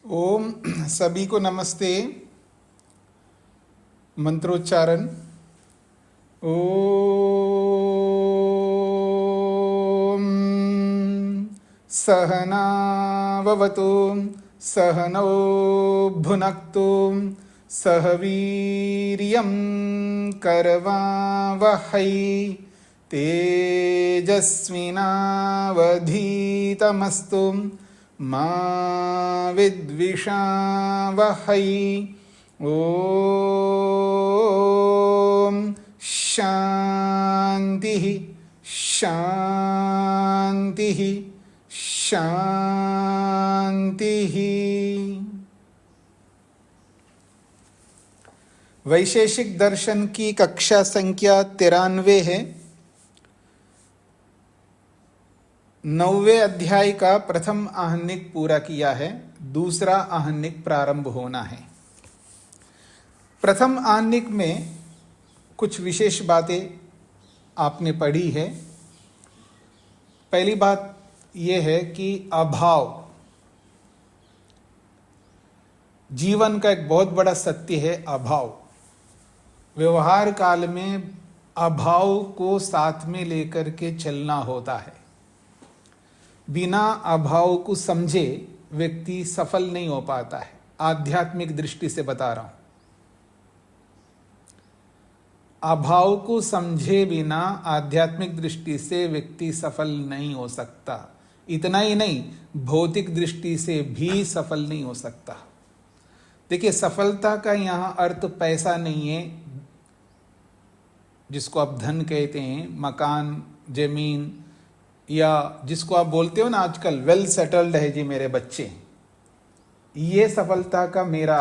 ओम सभी को नमस्ते। मंत्रोच्चारण। ओम सहनाववतु सहनौ भुनक्तु सह वीर्यं करवावहै तेजस्विनावधीतमस्तु मा विद्विषावहै। ओम शांति शांति शांति। वैशेषिक दर्शन की कक्षा संख्या 93 है। 9वें अध्याय का प्रथम आहनिक पूरा किया है, दूसरा आहनिक प्रारंभ होना है। प्रथम आहनिक में कुछ विशेष बातें आपने पढ़ी है। पहली बात यह है कि अभाव जीवन का एक बहुत बड़ा सत्य है। अभाव व्यवहार काल में अभाव को साथ में लेकर के चलना होता है। बिना अभाव को समझे व्यक्ति सफल नहीं हो पाता है। आध्यात्मिक दृष्टि से बता रहा हूं। अभाव को समझे बिना आध्यात्मिक दृष्टि से व्यक्ति सफल नहीं हो सकता। इतना ही नहीं, भौतिक दृष्टि से भी सफल नहीं हो सकता। देखिए, सफलता का यहां अर्थ पैसा नहीं है, जिसको आप धन कहते हैं, मकान, जमीन, या जिसको आप बोलते हो ना आजकल वेल सेटल्ड है जी मेरे बच्चे। ये सफलता का मेरा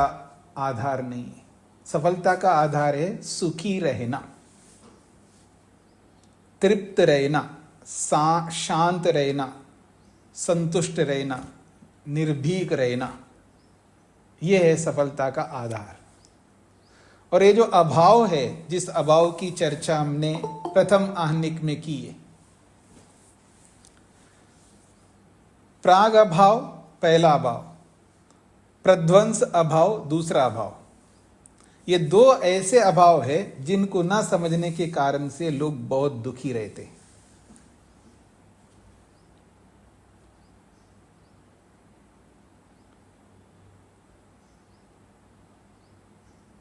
आधार नहीं है। सफलता का आधार है सुखी रहना, तृप्त रहना, शांत रहना, संतुष्ट रहना, निर्भीक रहना। यह है सफलता का आधार। और ये जो अभाव है, जिस अभाव की चर्चा हमने प्रथम आहनिक में की है, प्राग अभाव पहला अभाव, प्रध्वंस अभाव दूसरा अभाव। ये दो ऐसे अभाव है जिनको ना समझने के कारण से लोग बहुत दुखी रहते हैं।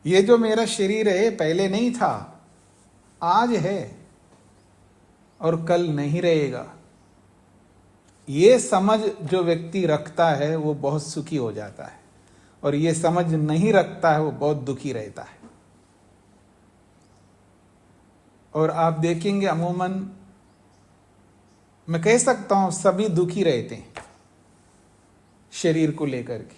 ये जो मेरा शरीर है पहले नहीं था, आज है और कल नहीं रहेगा। ये समझ जो व्यक्ति रखता है वो बहुत सुखी हो जाता है, और ये समझ नहीं रखता है वो बहुत दुखी रहता है। और आप देखेंगे अमूमन मैं कह सकता हूं सभी दुखी रहते हैं शरीर को लेकर के।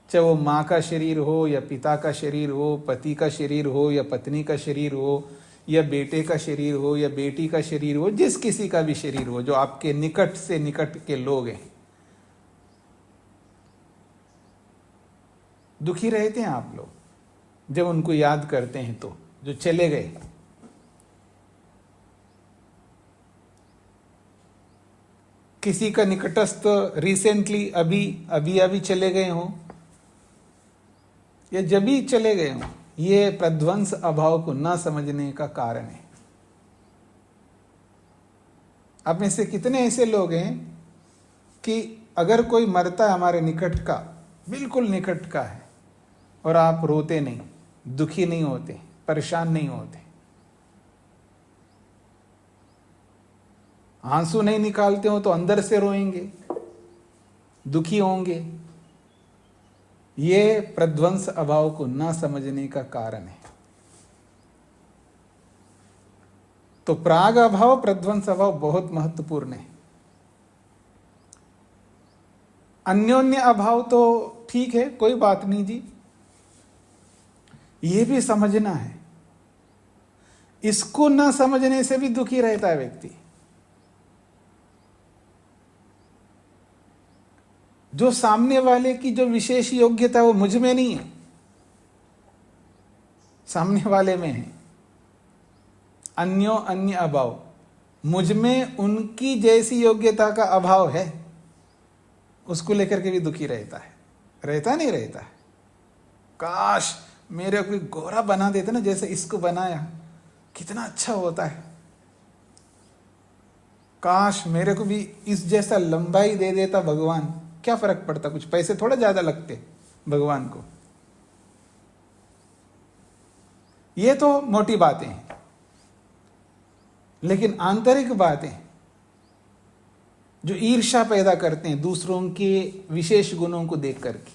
चाहे वो माँ का शरीर हो या पिता का शरीर हो, पति का शरीर हो या पत्नी का शरीर हो, या बेटे का शरीर हो या बेटी का शरीर हो, जिस किसी का भी शरीर हो, जो आपके निकट से निकट के लोग हैं, दुखी रहते हैं आप लोग जब उनको याद करते हैं। तो जो चले गए, किसी का निकटस्थ रिसेंटली अभी चले गए हों या जब भी चले गए हों, ये प्रध्वंस अभाव को ना समझने का कारण है। आप में से कितने ऐसे लोग हैं कि अगर कोई मरता है हमारे निकट का, बिल्कुल निकट का है, और आप रोते नहीं, दुखी नहीं होते, परेशान नहीं होते, आंसू नहीं निकालते हो तो अंदर से रोएंगे, दुखी होंगे। ये प्रध्वंस अभाव को ना समझने का कारण है। तो प्राग अभाव, प्रध्वंस अभाव बहुत महत्वपूर्ण है। अन्योन्य अभाव तो ठीक है, कोई बात नहीं जी, ये भी समझना है। इसको ना समझने से भी दुखी रहता है व्यक्ति। जो सामने वाले की जो विशेष योग्यता है वो मुझ में नहीं है, सामने वाले में है। अन्य अभाव, मुझ में उनकी जैसी योग्यता का अभाव है। उसको लेकर के भी दुखी रहता है। रहता नहीं रहता है, काश मेरे को गोरा बना देते ना, जैसे इसको बनाया कितना अच्छा होता है, काश मेरे को भी इस जैसा लंबाई दे देता भगवान, क्या फर्क पड़ता, कुछ पैसे थोड़ा ज्यादा लगते भगवान को। ये तो मोटी बातें हैं, लेकिन आंतरिक बातें जो ईर्ष्या पैदा करते हैं दूसरों के विशेष गुणों को देख करके,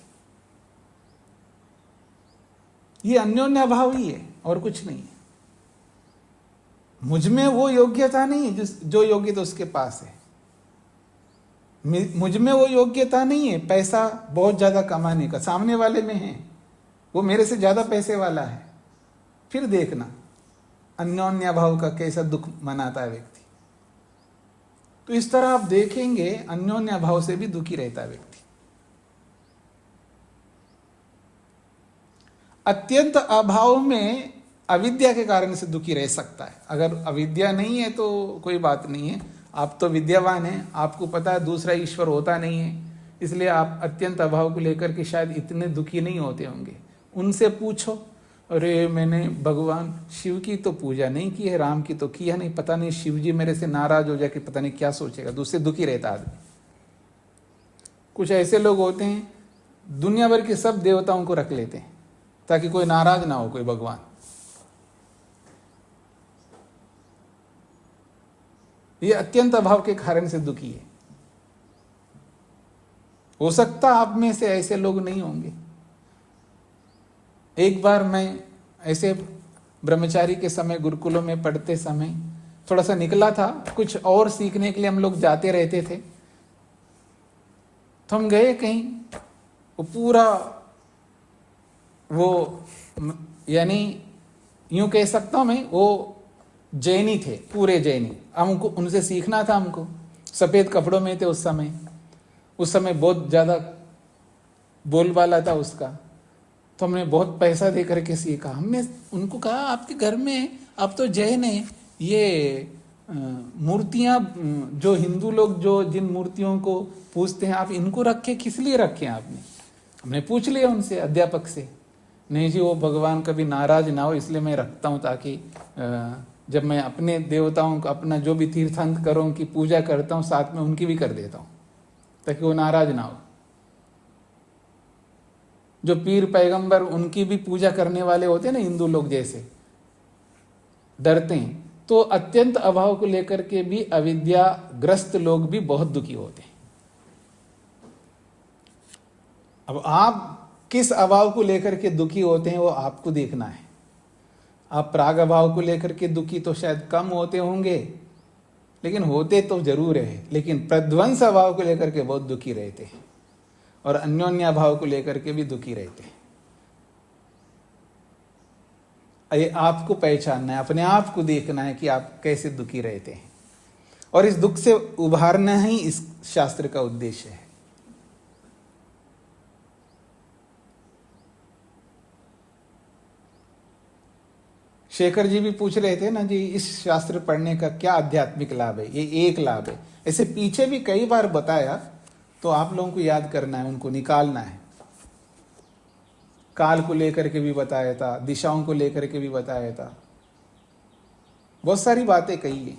ये अन्योन्य भाव ही है और कुछ नहीं है। मुझ में वो योग्यता नहीं है जो योग्यता उसके पास है, मुझ में वो योग्यता नहीं है पैसा बहुत ज्यादा कमाने का, सामने वाले में है, वो मेरे से ज्यादा पैसे वाला है। फिर देखना अन्योन्य भाव का कैसा दुख मनाता है व्यक्ति। तो इस तरह आप देखेंगे अन्योन्य भाव से भी दुखी रहता है व्यक्ति। अत्यंत अभाव में अविद्या के कारण से दुखी रह सकता है। अगर अविद्या नहीं है तो कोई बात नहीं है, आप तो विद्यावान हैं, आपको पता है दूसरा ईश्वर होता नहीं है, इसलिए आप अत्यंत अभाव को लेकर के शायद इतने दुखी नहीं होते होंगे। उनसे पूछो, अरे मैंने भगवान शिव की तो पूजा नहीं की है, राम की तो किया नहीं, पता नहीं शिव जी मेरे से नाराज हो जाए कि पता नहीं क्या सोचेगा, दूसरे दुखी रहता आदमी। कुछ ऐसे लोग होते हैं दुनिया भर के सब देवताओं को रख लेते हैं ताकि कोई नाराज ना हो, कोई भगवान। ये अत्यंत अभाव के कारण से दुखी है। हो सकता आप में से ऐसे लोग नहीं होंगे। एक बार मैं ऐसे ब्रह्मचारी के समय गुरुकुलों में पढ़ते समय थोड़ा सा निकला था, कुछ और सीखने के लिए हम लोग जाते रहते थे। तो हम गए कहीं, वो पूरा वो यानी यूं कह सकता हूं मैं, वो जैनी थे, पूरे जैनी। हमको उनसे सीखना था, हमको सफेद कपड़ों में थे उस समय बहुत ज्यादा बोलबाला था उसका। तो हमने बहुत पैसा दे करके सीखा। हमने उनको कहा आपके घर में, आप तो जैन है, ये मूर्तियां जो हिंदू लोग जो जिन मूर्तियों को पूजते हैं, आप इनको रखे, किस लिए रखे आपने? हमने पूछ लिया उनसे, अध्यापक से। नहीं जी, वो भगवान कभी नाराज ना हो इसलिए मैं रखता हूँ, ताकि जब मैं अपने देवताओं का अपना जो भी तीर्थंकरों की पूजा करता हूँ साथ में उनकी भी कर देता हूँ ताकि वो नाराज ना हो। जो पीर पैगंबर उनकी भी पूजा करने वाले होते हैं ना, हिंदू लोग जैसे डरते हैं। तो अत्यंत अभाव को लेकर के भी अविद्याग्रस्त लोग भी बहुत दुखी होते हैं। अब आप किस अभाव को लेकर के दुखी होते हैं वो आपको देखना है। आप प्राग अभाव को लेकर के दुखी तो शायद कम होते होंगे, लेकिन होते तो जरूर है। लेकिन प्रध्वंस अभाव को लेकर के बहुत दुखी रहते हैं और अन्योन्य भाव को लेकर के भी दुखी रहते हैं। ये आपको पहचानना है, अपने आप को देखना है कि आप कैसे दुखी रहते हैं, और इस दुख से उभारना ही इस शास्त्र का उद्देश्य है। शेखर जी भी पूछ रहे थे ना जी, इस शास्त्र पढ़ने का क्या आध्यात्मिक लाभ है? ये एक लाभ है, ऐसे पीछे भी कई बार बताया, तो आप लोगों को याद करना है, उनको निकालना है। काल को लेकर के भी बताया था, दिशाओं को लेकर के भी बताया था, बहुत सारी बातें कही है।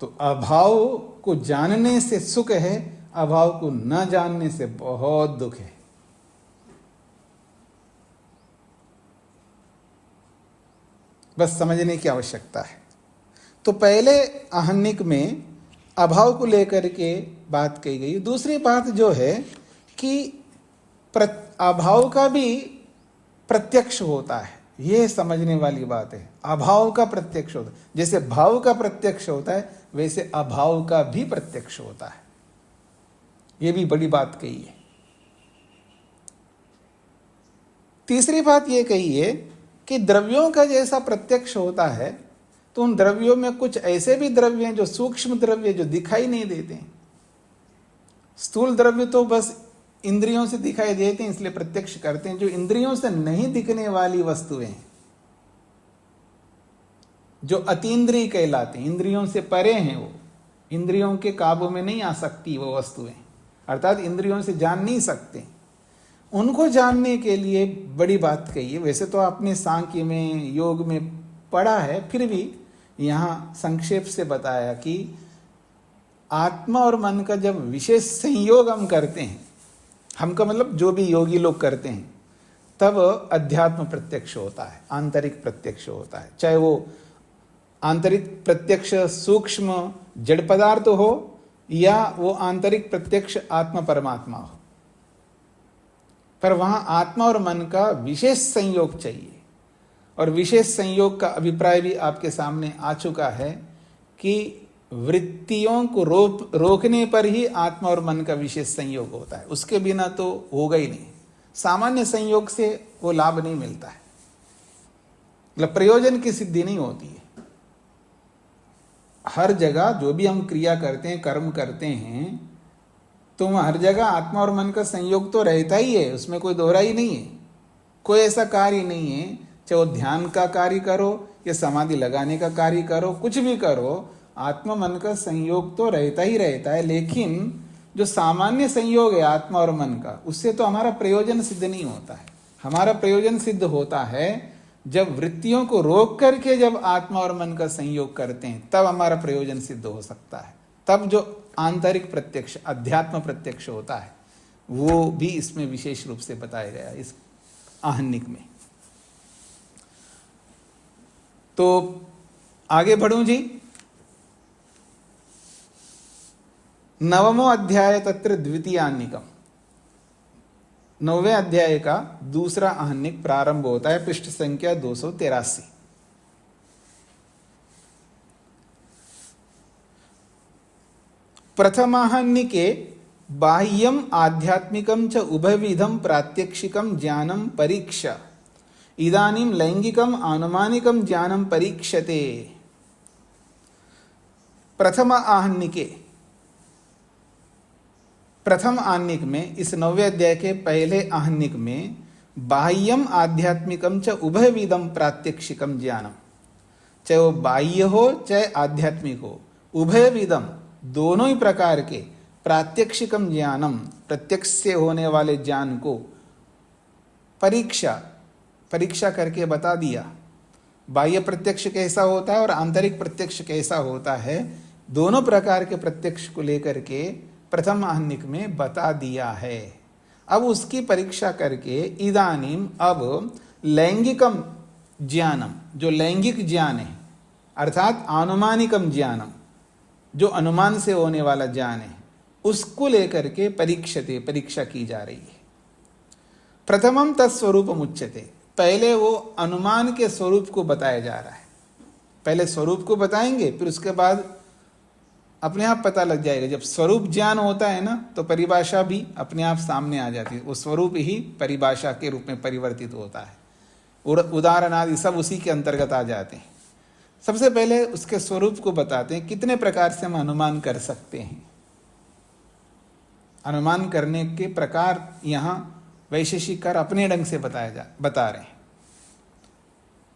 तो अभाव को जानने से सुख है, अभाव को न जानने से बहुत दुख है। बस समझने की आवश्यकता है। तो पहले आहनिक में अभाव को लेकर के बात कही गई। दूसरी बात जो है कि अभाव का भी प्रत्यक्ष होता है, यह समझने वाली बात है। अभाव का प्रत्यक्ष होता है, जैसे भाव का प्रत्यक्ष होता है वैसे अभाव का भी प्रत्यक्ष होता है। यह भी बड़ी बात कही है। तीसरी बात यह कही है कि द्रव्यों का जैसा प्रत्यक्ष होता है, तो उन द्रव्यों में कुछ ऐसे भी द्रव्य हैं जो सूक्ष्म द्रव्य, जो दिखाई नहीं देते हैं। स्थूल द्रव्य तो बस इंद्रियों से दिखाई देते हैं इसलिए प्रत्यक्ष करते हैं। जो इंद्रियों से नहीं दिखने वाली वस्तुएं, जो अतीन्द्रिय कहलाते हैं, इंद्रियों से परे हैं, वो इंद्रियों के काबू में नहीं आ सकती वो वस्तुएं, अर्थात इंद्रियों से जान नहीं सकते। उनको जानने के लिए बड़ी बात कही है। वैसे तो आपने सांख्य में, योग में पढ़ा है, फिर भी यहाँ संक्षेप से बताया कि आत्मा और मन का जब विशेष संयोग हम करते हैं, हम का मतलब जो भी योगी लोग करते हैं, तब अध्यात्म प्रत्यक्ष होता है, आंतरिक प्रत्यक्ष होता है। चाहे वो आंतरिक प्रत्यक्ष सूक्ष्म जड़ पदार्थ हो या वो आंतरिक प्रत्यक्ष आत्मा परमात्मा हो, पर वहां आत्मा और मन का विशेष संयोग चाहिए। और विशेष संयोग का अभिप्राय भी आपके सामने आ चुका है कि वृत्तियों को रोकने पर ही आत्मा और मन का विशेष संयोग होता है, उसके बिना तो होगा ही नहीं। सामान्य संयोग से वो लाभ नहीं मिलता है, मतलब प्रयोजन की सिद्धि नहीं होती है। हर जगह जो भी हम क्रिया करते हैं, कर्म करते हैं, तो वहाँ हर जगह आत्मा और मन का संयोग तो रहता ही है, उसमें कोई दोहरा ही नहीं है। कोई ऐसा कार्य नहीं है, चाहे वो ध्यान का कार्य करो या समाधि लगाने का कार्य करो, कुछ भी करो, आत्मा मन का संयोग तो रहता ही रहता है। लेकिन जो सामान्य संयोग है आत्मा और मन का, उससे तो हमारा प्रयोजन सिद्ध नहीं होता है। हमारा प्रयोजन सिद्ध होता है जब वृत्तियों को रोक करके जब आत्मा और मन का संयोग करते हैं, तब हमारा प्रयोजन सिद्ध हो सकता है। तब जो आंतरिक प्रत्यक्ष अध्यात्म प्रत्यक्ष होता है, वो भी इसमें विशेष रूप से बताया गया इस आहनिक में। तो आगे बढ़ूं जी। नवमो अध्याय तत्र द्वितीय आहनिकम, 9वें अध्याय का दूसरा आहनिक प्रारंभ होता है, पृष्ठ संख्या 283। प्रथमाहनिके बाह्यम आध्यात्मिकम च उभयविधम प्रात्यक्षिकम ज्ञानम परीक्षा, इदानीं लैंगिकम आनुमानिकम ज्ञानम परीक्षते। प्रथम आहनिके, प्रथम आहनिक में, इस 9वें अध्याय के पहले आहनिक में, बाह्यम आध्यात्मिकम च उभयविधम प्रात्यक्षिकम ज्ञानम, चाहे वो बाह्य हो चाहे आध्यात्मिक हो, उभयविधम दोनों ही प्रकार के प्रात्यक्षिकम ज्ञानम, प्रत्यक्ष से होने वाले ज्ञान को परीक्षा करके बता दिया। बाह्य प्रत्यक्ष कैसा होता है और आंतरिक प्रत्यक्ष कैसा होता है, दोनों प्रकार के प्रत्यक्ष को लेकर के प्रथम आहनिक में बता दिया है। अब उसकी परीक्षा करके इदानीम, अब लैंगिकम ज्ञानम, जो लैंगिक ज्ञान है, अर्थात अनुमानिकम ज्ञानम, जो अनुमान से होने वाला ज्ञान है, उसको लेकर के परीक्षा की जा रही है। प्रथमम तत्स्वरूपम उच्यते, पहले वो अनुमान के स्वरूप को बताया जा रहा है। पहले स्वरूप को बताएंगे, फिर उसके बाद अपने आप पता लग जाएगा। जब स्वरूप ज्ञान होता है ना, तो परिभाषा भी अपने आप सामने आ जाती है। वो स्वरूप ही परिभाषा के रूप में परिवर्तित होता है। उदाहरण आदि सब उसी के अंतर्गत आ जाते हैं। सबसे पहले उसके स्वरूप को बताते हैं, कितने प्रकार से हम अनुमान कर सकते हैं। अनुमान करने के प्रकार यहाँ वैशेषिककार अपने ढंग से बता रहे हैं।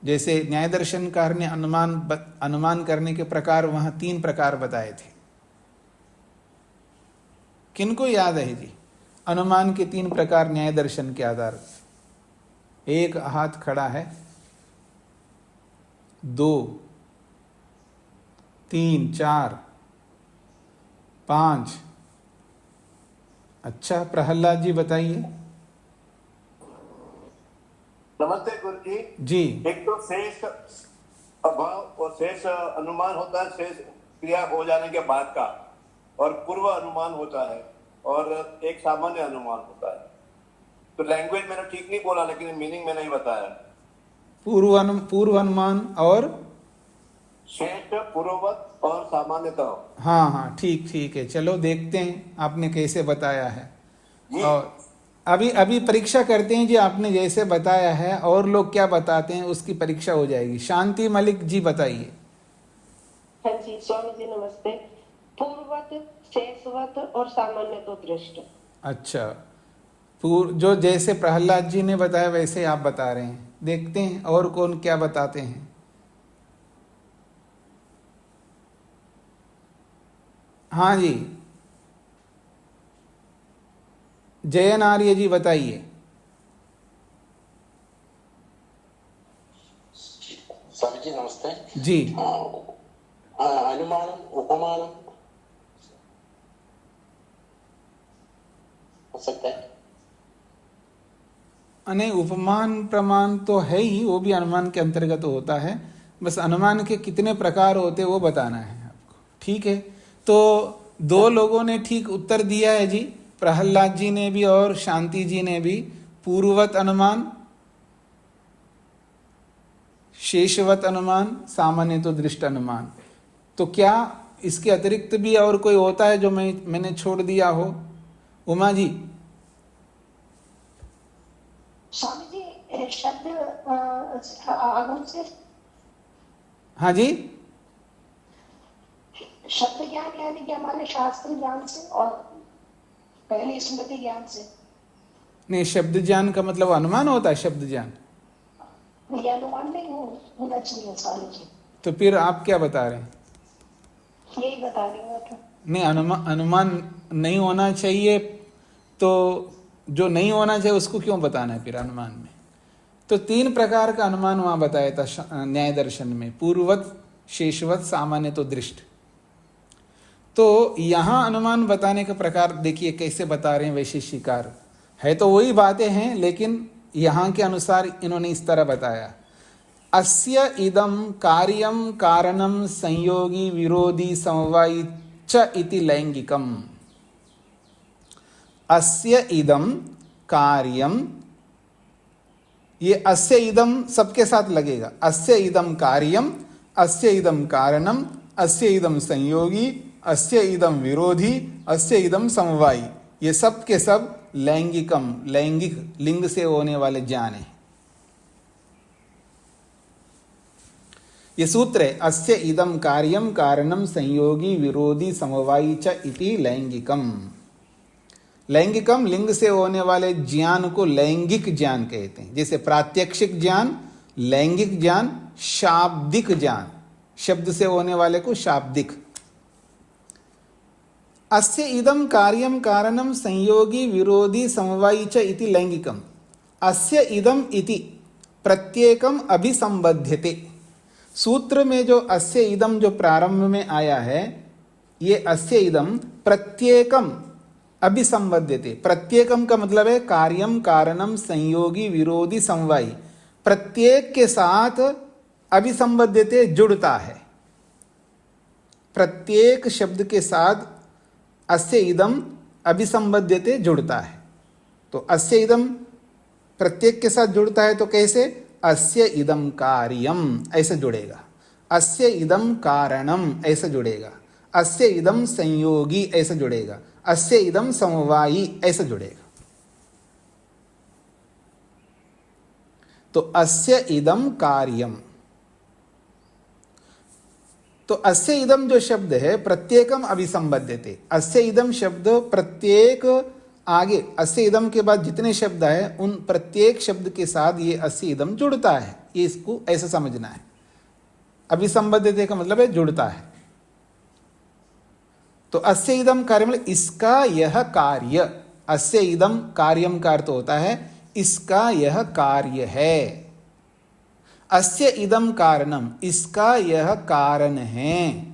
जैसे न्याय दर्शनकार ने अनुमान करने के प्रकार वहां 3 प्रकार बताए थे। किनको याद है जी अनुमान के 3 प्रकार न्याय दर्शन के आधार पर? एक हाथ खड़ा है, 2, 3, 4, 5। अच्छा, प्रहलाद जी बताइए। नमस्ते गुरु जी। जी, एक तो शेष अभाव और शेष अनुमान होता है, शेष क्रिया हो जाने के बाद का, और पूर्व अनुमान होता है, और एक सामान्य अनुमान होता है। तो लैंग्वेज मैंने ठीक नहीं बोला, लेकिन मीनिंग मैंने ही बताया। पूर्व अनुमान और शेष, पूर्ववत और सामान्यतः। हाँ, ठीक है। चलो देखते हैं आपने कैसे बताया है। और अभी परीक्षा करते हैं जी, आपने जैसे बताया है और लोग क्या बताते हैं, उसकी परीक्षा हो जाएगी। शांति मलिक जी बताइए। हाँ जी, स्वामी जी नमस्ते। पूर्ववत, शेषवत और सामान्य तो दृष्ट। अच्छा, जो जैसे प्रहलाद जी ने बताया वैसे आप बता रहे हैं। देखते हैं और कौन क्या बताते हैं। हाँ जी, जयन आर्य जी बताइए। स्वामी जी नमस्ते जी। अनुमानम उपमानम हो सकता है? नहीं, उपमान प्रमाण तो है ही, वो भी अनुमान के अंतर्गत होता है। बस अनुमान के कितने प्रकार होते वो बताना है आपको। ठीक है, तो दो लोगों ने ठीक उत्तर दिया है जी, प्रहलाद जी ने भी और शांति जी ने भी। पूर्ववत अनुमान, शेषवत अनुमान, सामान्य तो दृष्ट अनुमान। तो क्या इसके अतिरिक्त भी और कोई होता है जो मैंने छोड़ दिया हो? उमा जी। स्वामी जी शब्द आगम से, हाँ जी, शब्द ज्ञान यानी कि हमारे शास्त्र ज्ञान से और पहले स्मृति ज्ञान से। नहीं, शब्द ज्ञान का मतलब अनुमान होता है। शब्द ज्ञान ये अनुमान नहीं होना चाहिए स्वामी जी। तो फिर आप क्या बता रहे हैं? यही बता रही हूँ तो। नहीं, अनुमान नहीं होना चाहिए, तो जो नहीं होना चाहिए उसको क्यों बताना है फिर अनुमान में? तो 3 प्रकार का अनुमान वहां बताया था न्याय दर्शन में, पूर्ववत, शेषवत, सामान्य तो दृष्ट। तो यहां अनुमान बताने का प्रकार देखिए कैसे बता रहे हैं वैशेषिकार। है तो वही बातें हैं, लेकिन यहां के अनुसार इन्होंने इस तरह बताया। अस्य इदं कार्यं कारणं संयोगी विरोधी समवायी च इति लैंगिकम्। अस्य इदं कार्यं, ये अस्य इदं सबके साथ लगेगा। अस्य इदं कार्यं, अस्य इदं कारणं, अस्य इदं संयोगी, अस्य इदं विरोधी, अस्य इदं समवायी, ये सब के सब लैंगिकम, लैंगिक लिंग से होने वाले ज्ञान है। ये सूत्र है, अस्य इदं कार्यं कारणं संयोगी विरोधी समवायी च इति लैंगिकम। लैंगिकम लिंग से होने वाले ज्ञान को लैंगिक ज्ञान कहते हैं। जैसे प्रात्यक्षिक ज्ञान, लैंगिक ज्ञान, शाब्दिक ज्ञान, शब्द से होने वाले को शाब्दिक। अस्य इदं कार्यं कारणं संयोगी विरोधी समवायी च इति लैंगिकम। अस्य इदं इति प्रत्येकम अभिसंबध्यते। सूत्र में जो अस्य इदं जो प्रारंभ में आया है, ये अस्य इदं प्रत्येकम अभिसंबध्यते। प्रत्येकम का मतलब है कार्यम कारणम संयोगी विरोधी समवायी, प्रत्येक के साथ अभिसंबध्यते जुड़ता है। प्रत्येक शब्द के साथ अस्य इदं अभिसंबध्यते जुड़ता है। तो अस्य इदं प्रत्येक के साथ जुड़ता है, तो कैसे? अस्य इदं कार्यम ऐसे जुड़ेगा, अस्य इदं कारणम ऐसे जुड़ेगा, अस्य इदं संयोगी ऐसे जुड़ेगा, अस्य इदं समवायी ऐसे जुड़ेगा। तो अस्य इदं कार्यम, तो अस्य इदम जो शब्द है प्रत्येकम अभिसंबध्यते। अस्य इदम शब्द प्रत्येक, आगे अस्य इदम के बाद जितने शब्द है उन प्रत्येक शब्द के साथ ये अस्य इदम जुड़ता है। ये इसको ऐसे समझना है। अभिसंबध्यते का मतलब है जुड़ता है। तो अस्य इदम कार्य मतलब इसका यह कार्य। अस्य इदम कार्यम का अर्थ होता है इसका यह कार्य है। अस्य इदं कारणम, इसका यह कारण है।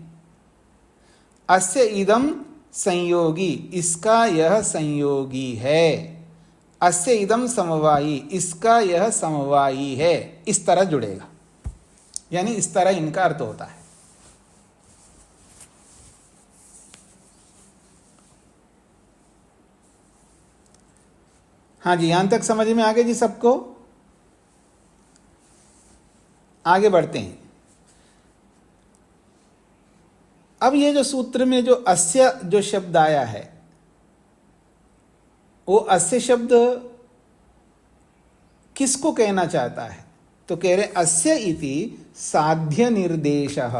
अस्य इदं संयोगी, इसका यह संयोगी है। अस्य इदं समवायी, इसका यह समवायी है। इस तरह जुड़ेगा, यानी इस तरह इनका अर्थ होता है। हाँ जी, यहां तक समझ में आ गया जी सबको? आगे बढ़ते हैं। अब ये जो सूत्र में जो अस्य जो शब्द आया है, वो अस्य शब्द किसको कहना चाहता है? तो कह रहे अस्य इति साध्य निर्देशः।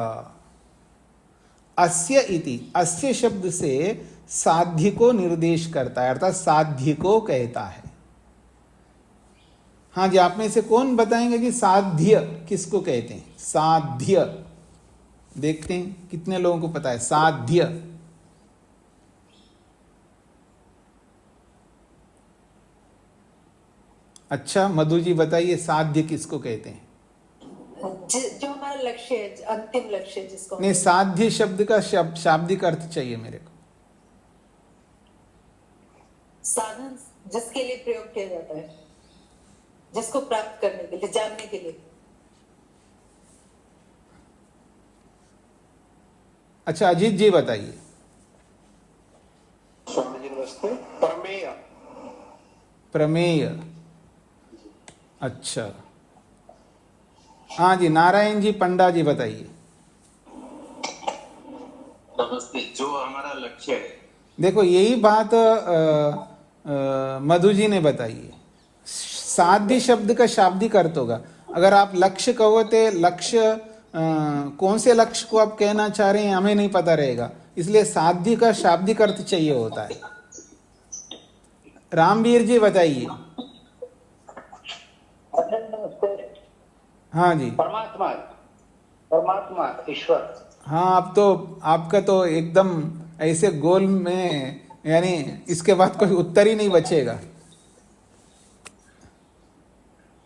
अस्य इति, अस्य शब्द से साध्य को निर्देश करता है, अर्थात साध्य को कहता है। हाँ जी, आप में से कौन बताएंगे कि साध्य किसको कहते हैं? साध्य, देखते हैं कितने लोगों को पता है साध्य। अच्छा, मधु जी बताइए, साध्य किसको कहते हैं? जो हमारा लक्ष्य है, अंतिम लक्ष्य जिसको नहीं, साध्य शब्द का शाब्दिक अर्थ चाहिए मेरे को। साधन जिसके लिए प्रयोग किया जाता है, जिसको प्राप्त करने के लिए, जानने के लिए। अच्छा, अजीत जी बताइए। स्वामी जी नमस्ते। प्रमेय। प्रमेय, अच्छा। हाँ जी, नारायण जी पंडा जी बताइए। नमस्ते। जो हमारा लक्ष्य है। देखो, यही बात मधु जी ने बताई है। साध्य शब्द का शाब्दिक अर्थ होगा। अगर आप लक्ष्य कहो तो लक्ष्य कौन से लक्ष्य को आप कहना चाह रहे हैं हमें नहीं पता रहेगा, इसलिए साध्य का शाब्दिक अर्थ चाहिए होता है। रामवीर जी बताइए। हाँ जी। परमात्मा, परमात्मा ईश्वर। हाँ, अब तो आपका तो एकदम ऐसे गोल में, यानी इसके बाद कोई उत्तर ही नहीं बचेगा।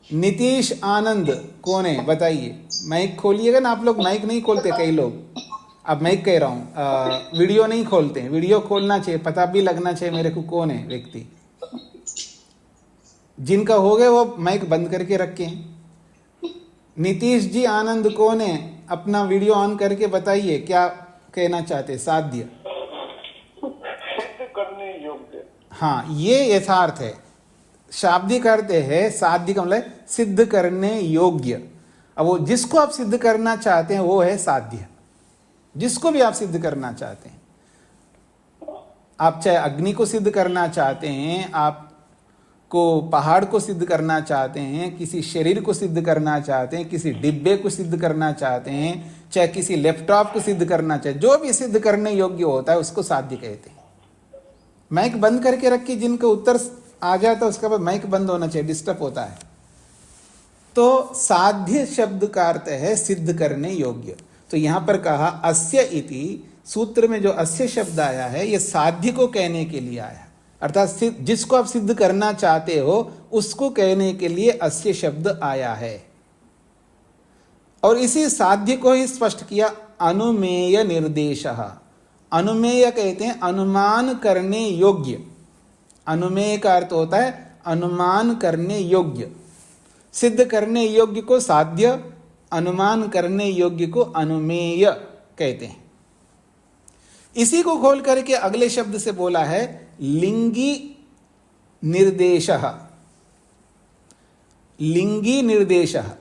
नीतीश आनंद कौन है बताइए। माइक खोलिएगा ना, आप लोग माइक नहीं खोलते कई लोग। अब माइक कह रहा हूँ, वीडियो नहीं खोलते हैं। वीडियो खोलना चाहिए, पता भी लगना चाहिए मेरे को कौन है व्यक्ति। जिनका हो गया वो माइक बंद करके रखें। नीतीश जी आनंद कौन है? अपना वीडियो ऑन करके बताइए क्या कहना चाहते। साध्य, सिद्ध करने योग्य। हाँ, ये यथार्थ है। शाब्दिक अर्थ है साध्य का मतलब सिद्ध करने योग्य। अब वो जिसको आप सिद्ध करना चाहते हैं वो है साध्य। जिसको भी आप सिद्ध करना चाहते हैं, आप चाहे अग्नि को सिद्ध करना चाहते हैं, आप को पहाड़ को सिद्ध करना चाहते हैं, किसी शरीर को सिद्ध करना चाहते हैं, किसी डिब्बे को सिद्ध करना चाहते हैं, चाहे किसी लैपटॉप को सिद्ध करना चाहते, जो भी सिद्ध करने योग्य होता है उसको साध्य कहते हैं। माइक बंद करके रखिए, जिनका उत्तर आ जाता है उसके बाद माइक बंद होना चाहिए, डिस्टर्ब होता है। तो साध्य शब्द का अर्थ है सिद्ध करने योग्य। तो यहां पर कहा अस्य इति, सूत्र में जो अस्य शब्द आया है ये साध्य को कहने के लिए आया, अर्थात जिसको आप सिद्ध करना चाहते हो उसको कहने के लिए अस्य शब्द आया है। और इसी साध्य को ही स्पष्ट किया अनुमेय निर्देशः। अनुमेय कहते हैं अनुमान करने योग्य। अनुमेय का अर्थ होता है अनुमान करने योग्य। सिद्ध करने योग्य को साध्य, अनुमान करने योग्य को अनुमेय कहते हैं। इसी को खोल करके अगले शब्द से बोला है लिंगी निर्देशः। लिंगी निर्देशः,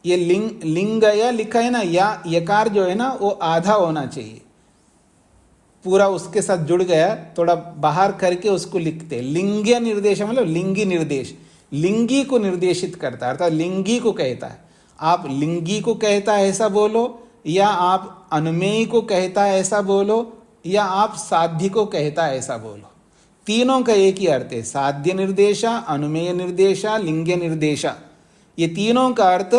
ये लिंग या लिखा है ना, या यकार जो है ना वो आधा होना चाहिए, पूरा उसके साथ जुड़ गया, थोड़ा बाहर करके उसको लिखते। लिंग्य निर्देश मतलब लिंगी निर्देश, लिंगी को निर्देशित करता है, अर्थात लिंगी को कहता है। आप लिंगी को कहता है ऐसा बोलो, या आप अनुमेय को कहता है ऐसा बोलो, या आप साध्य को कहता है ऐसा बोलो। तीनों का एक ही अर्थ है। साध्य निर्देशा, अनुमेय निर्देशा, लिंग्य निर्देशा, ये तीनों का अर्थ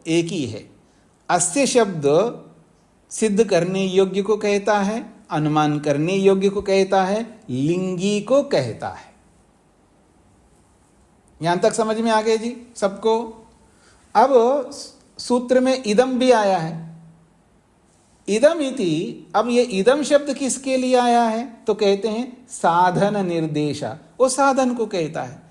एक ही है। अस्य शब्द सिद्ध करने योग्य को कहता है, अनुमान करने योग्य को कहता है, लिंगी को कहता है। यहां तक समझ में आ गए जी सबको। अब सूत्र में इदम भी आया है, इदम इति। अब ये इदम शब्द किसके लिए आया है? तो कहते हैं साधन निर्देशा, वो साधन को कहता है।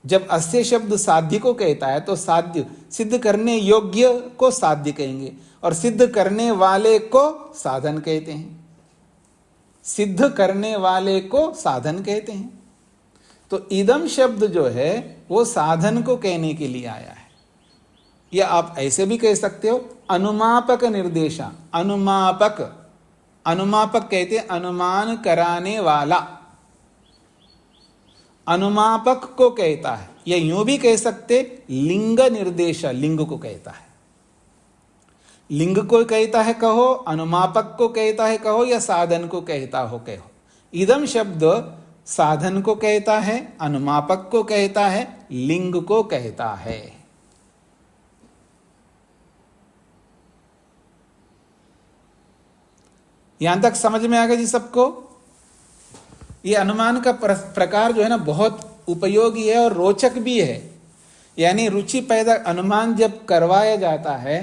जब अस्य शब्द साध्य को कहता है तो साध्य सिद्ध करने योग्य को साध्य कहेंगे, और सिद्ध करने वाले को साधन कहते हैं। सिद्ध करने वाले को साधन कहते हैं। तो इदम शब्द जो है वो साधन को कहने के लिए आया है। या आप ऐसे भी कह सकते हो अनुमापक निर्देशा। अनुमापक, अनुमापक कहते हैं अनुमान कराने वाला, अनुमापक को कहता है। या यूं भी कह सकते लिंग निर्देशा, लिंग को कहता है। लिंग को कहता है कहो, अनुमापक को कहता है कहो, या साधन को कहता हो कहो। इदम शब्द साधन को कहता है, अनुमापक को कहता है, लिंग को कहता है। यहां तक समझ में आ गया जी सबको। ये अनुमान का प्रकार जो है ना बहुत उपयोगी है और रोचक भी है। यानी रुचि पैदा, अनुमान जब करवाया जाता है,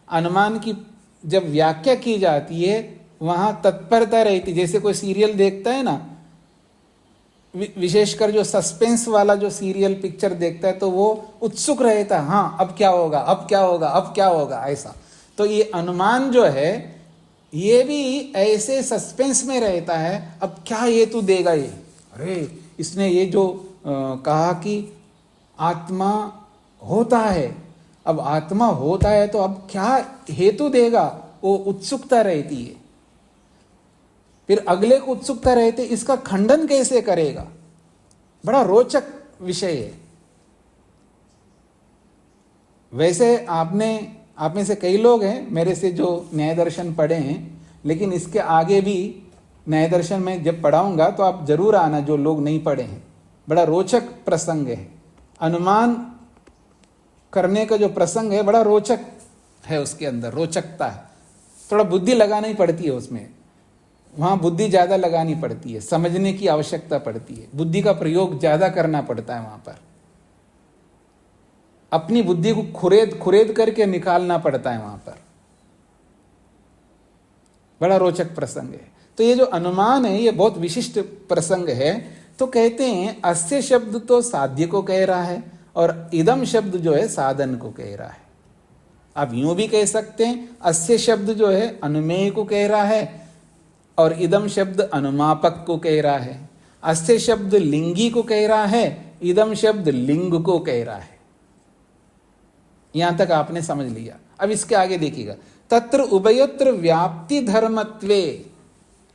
अनुमान की जब व्याख्या की जाती है, वहां तत्परता रहती। जैसे कोई सीरियल देखता है ना, विशेषकर जो सस्पेंस वाला जो सीरियल पिक्चर देखता है, तो वो उत्सुक रहता है, हाँ अब क्या होगा, अब क्या होगा, अब क्या होगा, ऐसा। तो ये अनुमान जो है, ये भी ऐसे सस्पेंस में रहता है, अब क्या हेतु देगा ये, अरे इसने ये जो कहा कि आत्मा होता है, अब आत्मा होता है तो अब क्या हेतु देगा, वो उत्सुकता रहती है। फिर अगले को उत्सुकता रहती है, इसका खंडन कैसे करेगा। बड़ा रोचक विषय है। वैसे आप में से कई लोग हैं मेरे से जो न्याय दर्शन पढ़े हैं, लेकिन इसके आगे भी न्याय दर्शन में जब पढ़ाऊंगा तो आप जरूर आना, जो लोग नहीं पढ़े हैं। बड़ा रोचक प्रसंग है। अनुमान करने का जो प्रसंग है बड़ा रोचक है, उसके अंदर रोचकता है। थोड़ा बुद्धि लगानी पड़ती है उसमें, वहां बुद्धि ज्यादा लगानी पड़ती है, समझने की आवश्यकता पड़ती है, बुद्धि का प्रयोग ज्यादा करना पड़ता है। वहां पर अपनी बुद्धि को खुरेद करके निकालना पड़ता है वहां पर। बड़ा रोचक प्रसंग है। तो ये जो अनुमान है, ये बहुत विशिष्ट प्रसंग है। तो कहते हैं अस्य शब्द तो साध्य को कह रहा है और इदम शब्द जो है साधन को कह रहा है। आप यूं भी कह सकते हैं, अस्य शब्द जो है अनुमेय को कह रहा है और इदम शब्द अनुमापक को कह रहा है। अस्य शब्द लिंगी को कह रहा है, इदम शब्द लिंग को कह रहा है। यहां तक आपने समझ लिया। अब इसके आगे देखिएगा, तत्र उभयत्र व्याप्ति धर्मत्वे,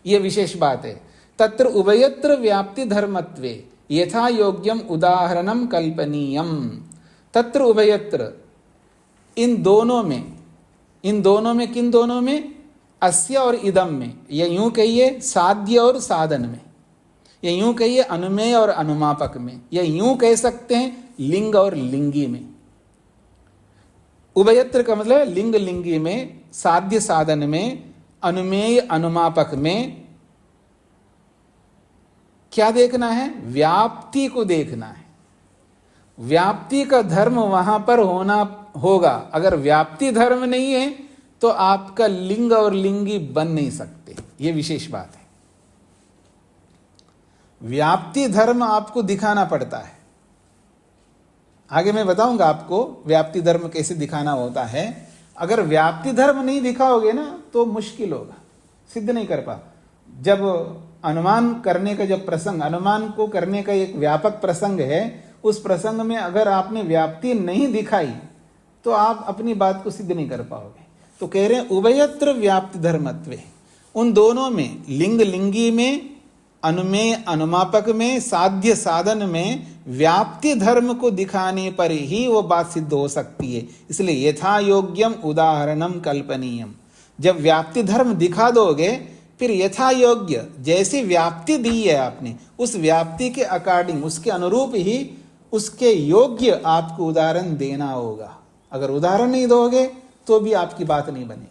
ये विशेष बात है। तत्र उभयत्र व्याप्ति धर्मत्वे यथा योग्यम उदाहरणम कल्पनीयम। तत्र उभयत्र, इन दोनों में किन दोनों में, अस्य और इदम में, या यूं कहिए साध्य और साधन में, या यूं कहिए अनुमेय और अनुमापक में, या यूं कह सकते हैं लिंग और लिंगी में। उभयत्र का मतलब लिंग लिंगी में, साध्य साधन में, अनुमेय अनुमापक में क्या देखना है, व्याप्ति को देखना है। व्याप्ति का धर्म वहां पर होना होगा। अगर व्याप्ति धर्म नहीं है तो आपका लिंग और लिंगी बन नहीं सकते। यह विशेष बात है। व्याप्ति धर्म आपको दिखाना पड़ता है। आगे मैं बताऊंगा आपको व्याप्ति धर्म कैसे दिखाना होता है। अगर व्याप्ति धर्म नहीं दिखाओगे ना तो मुश्किल होगा, सिद्ध नहीं कर पा। जब अनुमान करने का जब प्रसंग, अनुमान को करने का एक व्यापक प्रसंग है, उस प्रसंग में अगर आपने व्याप्ति नहीं दिखाई तो आप अपनी बात को सिद्ध नहीं कर पाओगे। तो कह रहे हैं उभयत्र व्याप्ति धर्मत्वे, उन दोनों में, लिंग लिंगी में, अनुमेय अनुमापक में, साध्य साधन में व्याप्ति धर्म को दिखाने पर ही वो बात सिद्ध हो सकती है। इसलिए यथा योग्यम उदाहरणम कल्पनीयम। जब व्याप्ति धर्म दिखा दोगे फिर यथा योग्य, जैसी व्याप्ति दी है आपने, उस व्याप्ति के अकॉर्डिंग, उसके अनुरूप ही उसके योग्य आपको उदाहरण देना होगा। अगर उदाहरण नहीं दोगे तो भी आपकी बात नहीं बनेगी।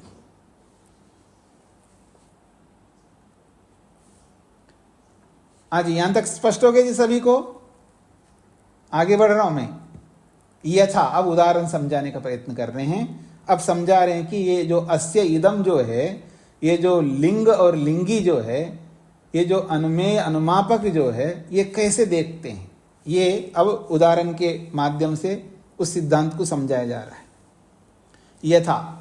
आज यहां तक स्पष्ट हो गया जी सभी को? आगे बढ़ रहा हूं मैं। यथा, अब उदाहरण समझाने का प्रयत्न कर रहे हैं। अब समझा रहे हैं कि ये जो अस्य इदम जो है, ये जो लिंग और लिंगी जो है, ये जो अनुमेय अनुमापक जो है, ये कैसे देखते हैं, ये अब उदाहरण के माध्यम से उस सिद्धांत को समझाया जा रहा है। यथा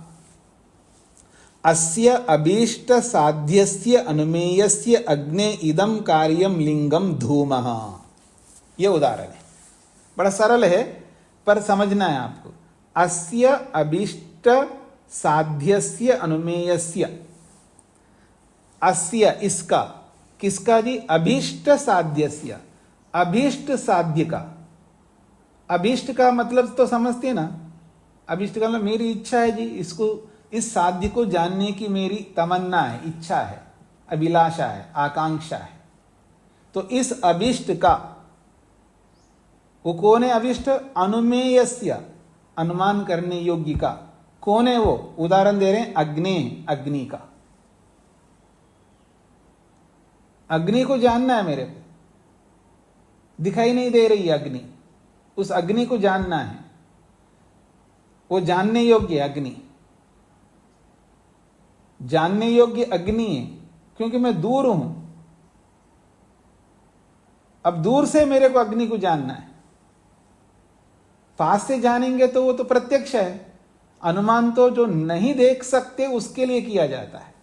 अस्य अभीष्ट साध्यस्य अनुमेयस्य अग्ने इदम कार्यम लिंगम धूमः। यह उदाहरण है, बड़ा सरल है पर समझना है आपको। अस्य अभीष्ट साध्यस्य अनुमेयस्य, अस्य इसका, किसका जी? अभीष्ट साध्यस्य, अभीष्ट साध्य का। अभीष्ट का मतलब तो समझते हैं ना, अभीष्ट का मतलब मेरी इच्छा है जी, इसको, इस साध्य को जानने की मेरी तमन्ना है, इच्छा है, अभिलाषा है, आकांक्षा है। तो इस अभीष्ट का, वो कौन है अभीष्ट? अनुमेयस्य, अनुमान करने योग्य का। कौन है वो? उदाहरण दे रहे हैं अग्नि, अग्नि का। अग्नि को जानना है मेरे को, दिखाई नहीं दे रही अग्नि, उस अग्नि को जानना है, वो जानने योग्य अग्नि, जानने योग्य अग्नि है, क्योंकि मैं दूर हूं। अब दूर से मेरे को अग्नि को जानना है, पास से जानेंगे तो वो तो प्रत्यक्ष है। अनुमान तो जो नहीं देख सकते उसके लिए किया जाता है।